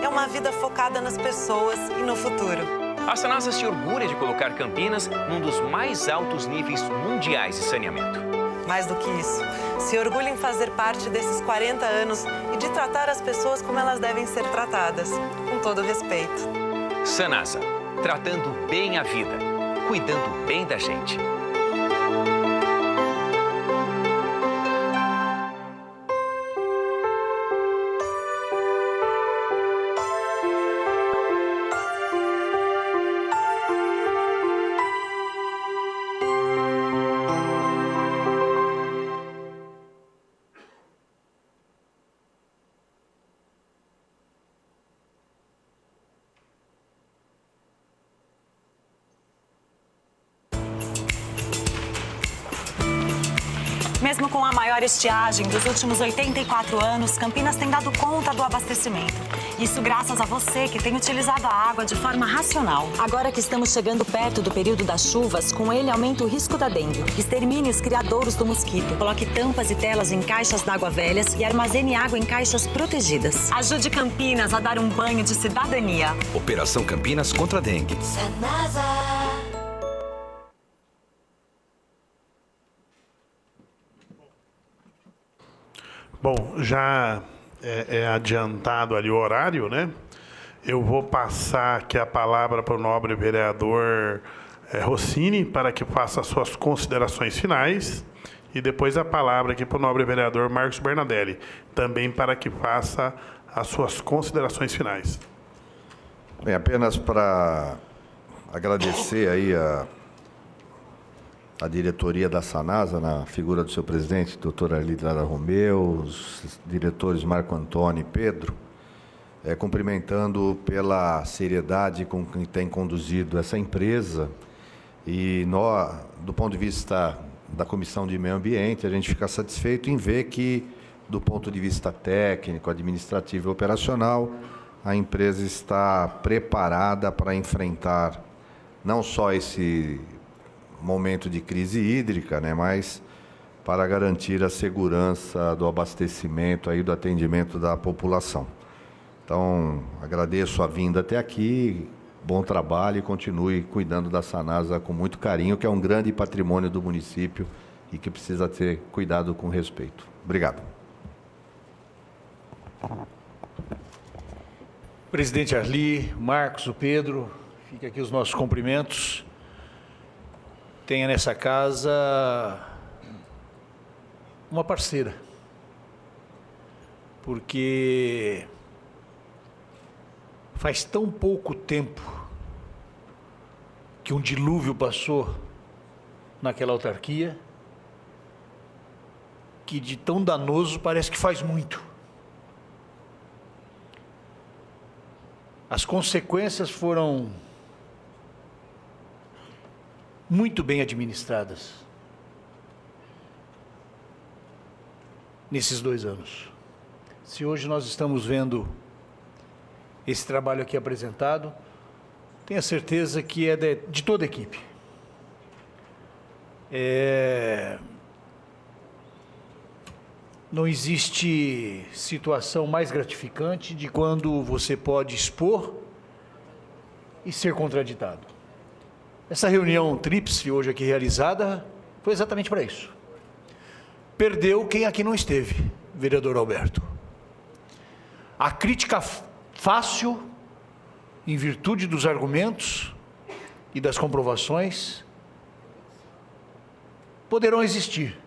É uma vida focada nas pessoas e no futuro.
A Sanasa se orgulha de colocar Campinas num dos mais altos níveis mundiais de saneamento.
Mais do que isso, se orgulha em fazer parte desses 40 anos e de tratar as pessoas como elas devem ser tratadas, com todo respeito.
Sanasa, tratando bem a vida, cuidando bem da gente.
Mesmo com a maior estiagem dos últimos 84 anos, Campinas tem dado conta do abastecimento. Isso graças a você que tem utilizado a água de forma racional.
Agora que estamos chegando perto do período das chuvas, com ele aumenta o risco da dengue.
Extermine os criadouros do mosquito. Coloque tampas e telas em caixas d'água velhas e armazene água em caixas protegidas. Ajude Campinas a dar um banho de cidadania.
Operação Campinas contra a dengue.
Sanasa.
Bom, já é adiantado ali o horário, né? Eu vou passar aqui a palavra para o nobre vereador Rossini, para que faça as suas considerações finais, e depois a palavra aqui para o nobre vereador Marcos Bernadelli, também para que faça as suas considerações finais.
Bem, apenas para agradecer aí a diretoria da Sanasa, na figura do seu presidente, doutor Arli de Lara Romeu, os diretores Marco Antônio e Pedro, cumprimentando pela seriedade com que tem conduzido essa empresa E nós, do ponto de vista da Comissão de Meio Ambiente, a gente fica satisfeito em ver que, do ponto de vista técnico, administrativo e operacional, a empresa está preparada para enfrentar não só esse momento de crise hídrica, né, mas para garantir a segurança do abastecimento e do atendimento da população. Então, agradeço a vinda até aqui, bom trabalho e continue cuidando da Sanasa com muito carinho, que é um grande patrimônio do município e que precisa ter cuidado com respeito. Obrigado.
Presidente Arli, Marcos, o Pedro, fica aqui os nossos cumprimentos. Tenha nessa casa uma parceira, porque faz tão pouco tempo que um dilúvio passou naquela autarquia, que de tão danoso parece que faz muito. As consequências foram muito bem administradas nesses 2 anos. Se hoje nós estamos vendo esse trabalho aqui apresentado, tenha certeza que é de toda a equipe. Não existe situação mais gratificante de quando você pode expor e ser contraditado. Essa reunião tríplice hoje aqui realizada foi exatamente para isso. Perdeu quem aqui não esteve, vereador Alberto. A crítica fácil, em virtude dos argumentos e das comprovações, poderão existir,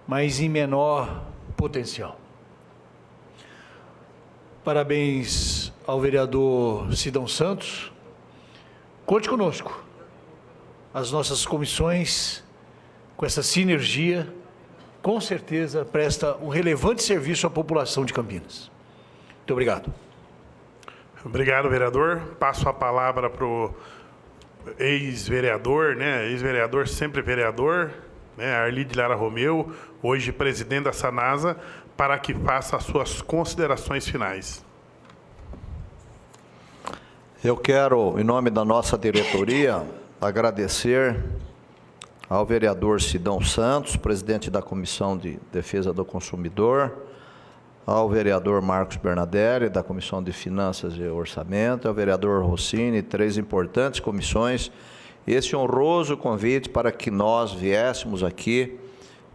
mas em menor potencial. Parabéns ao vereador Sidão Santos. Conte conosco. As nossas comissões, com essa sinergia, com certeza presta um relevante serviço à população de Campinas. Muito obrigado.
Obrigado, vereador. Passo a palavra para o ex-vereador, né? Ex-vereador, sempre vereador, né? Arli de Lara Romeu, hoje presidente da Sanasa, para que faça as suas considerações finais.
Eu quero, em nome da nossa diretoria, agradecer ao vereador Sidão Santos, presidente da Comissão de Defesa do Consumidor, ao vereador Marcos Bernadelli, da Comissão de Finanças e Orçamento, ao vereador Rossini, 3 importantes comissões, esse honroso convite para que nós viéssemos aqui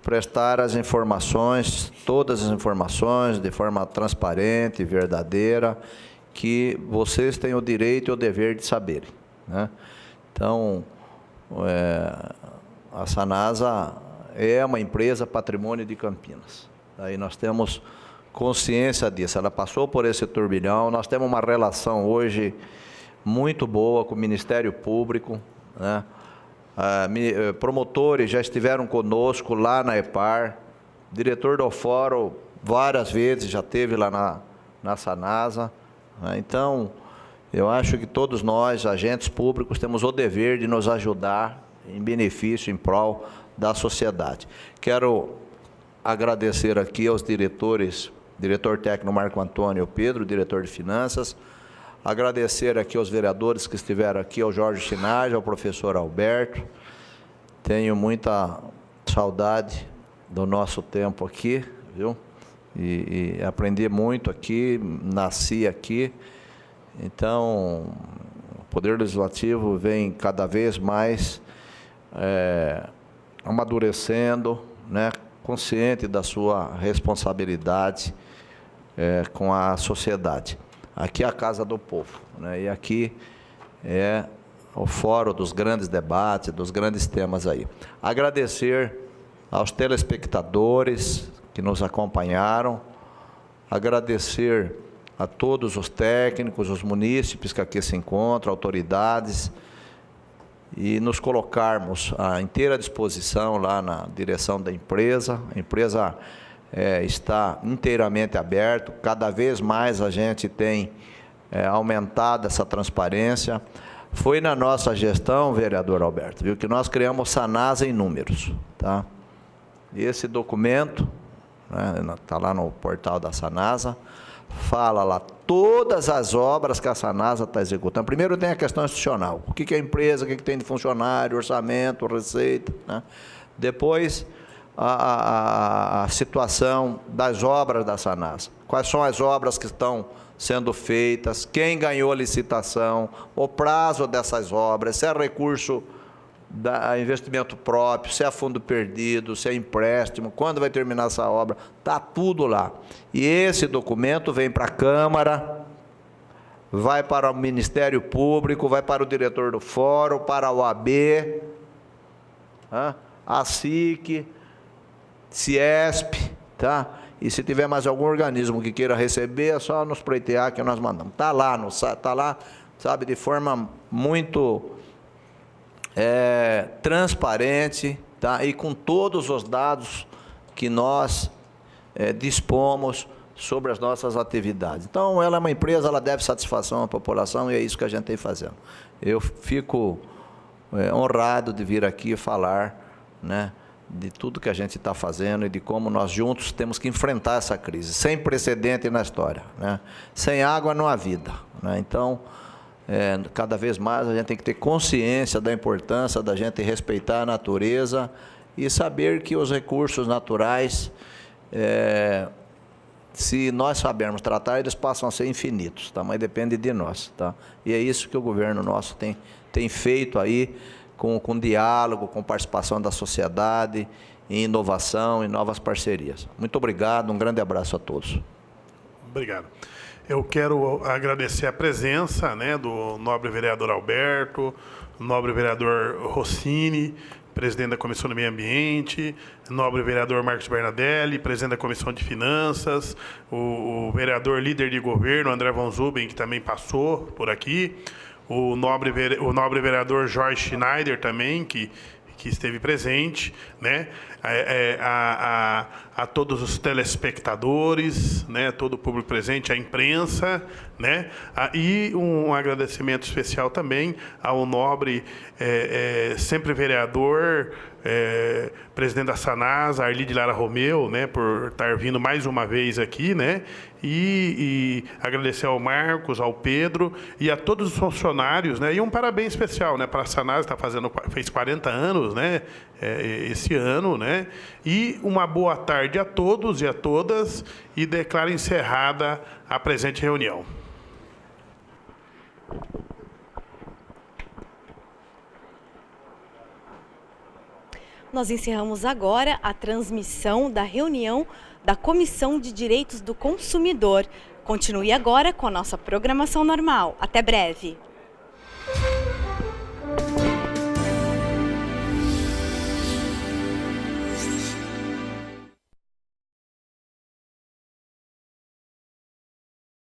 prestar as informações, todas as informações, de forma transparente e verdadeira, que vocês têm o direito e o dever de saberem, né? Então, a Sanasa é uma empresa patrimônio de Campinas. Aí nós temos consciência disso, ela passou por esse turbilhão, nós temos uma relação hoje muito boa com o Ministério Público, né? Promotores já estiveram conosco lá na EPAR, diretor do fórum várias vezes já esteve lá na Sanasa, né? Então, eu acho que todos nós, agentes públicos, temos o dever de nos ajudar em benefício, em prol da sociedade. Quero agradecer aqui aos diretores, diretor técnico Marco Antônio Pedro, diretor de Finanças, agradecer aqui aos vereadores que estiveram aqui, ao Jorge Chinage, ao professor Alberto. Tenho muita saudade do nosso tempo aqui, viu? E aprendi muito aqui, nasci aqui. Então, o Poder Legislativo vem cada vez mais amadurecendo, né, consciente da sua responsabilidade com a sociedade. Aqui é a Casa do Povo, né, e aqui é o fórum dos grandes debates, dos grandes temas aí. Agradecer aos telespectadores que nos acompanharam, agradecer a todos os técnicos, os munícipes que aqui se encontram, autoridades, e nos colocarmos à inteira disposição lá na direção da empresa. A empresa está inteiramente aberta, cada vez mais a gente tem aumentado essa transparência. foi na nossa gestão, vereador Alberto, viu, que nós criamos Sanasa em números, tá? E esse documento, né, tá lá no portal da Sanasa, fala lá todas as obras que a Sanasa está executando. Primeiro tem a questão institucional, o que é a empresa, o que tem de funcionário, orçamento, receita, né? Depois, a situação das obras da Sanasa. Quais são as obras que estão sendo feitas, quem ganhou a licitação, o prazo dessas obras, se é recurso da investimento próprio, se é fundo perdido, se é empréstimo, quando vai terminar essa obra, está tudo lá. E esse documento vem para a Câmara, vai para o Ministério Público, vai para o diretor do fórum, para a OAB, a SIC, Ciesp, tá? E se tiver mais algum organismo que queira receber, é só nos pleitear que nós mandamos. Está lá, tá lá, sabe, de forma muito transparente, tá? E com todos os dados que nós dispomos sobre as nossas atividades. Então, ela é uma empresa, ela deve satisfação à população e é isso que a gente tem fazendo. Eu fico honrado de vir aqui falar, né, de tudo que a gente está fazendo e de como nós juntos temos que enfrentar essa crise, sem precedente na história, né? Sem água não há vida, né? Então, cada vez mais a gente tem que ter consciência da importância da gente respeitar a natureza e saber que os recursos naturais, se nós sabermos tratar, eles passam a ser infinitos, tá? Mas depende de nós, tá? E é isso que o governo nosso tem feito aí, com diálogo, com participação da sociedade, em inovação, em novas parcerias. Muito obrigado, um grande abraço a todos.
Obrigado. Eu quero agradecer a presença, né, do nobre vereador Alberto, nobre vereador Rossini, presidente da Comissão do Meio Ambiente, nobre vereador Marcos Bernadelli, presidente da Comissão de Finanças, o vereador líder de governo, André Von Zuben, que também passou por aqui, o nobre vereador Jorge Schneider também, que esteve presente, né? A todos os telespectadores, né? Todo o público presente, a imprensa, né? E um agradecimento especial também ao nobre sempre vereador, presidente da Sanasa, Arli de Lara Romeu, né? Por estar vindo mais uma vez aqui, né? E agradecer ao Marcos, ao Pedro e a todos os funcionários, né? E um parabéns especial, né, para a Sanasa, fez 40 anos, né, esse ano, né? E uma boa tarde a todos e a todas e declaro encerrada a presente reunião.
Nós encerramos agora a transmissão da reunião da Comissão de Direitos do Consumidor. Continue agora com a nossa programação normal. Até breve.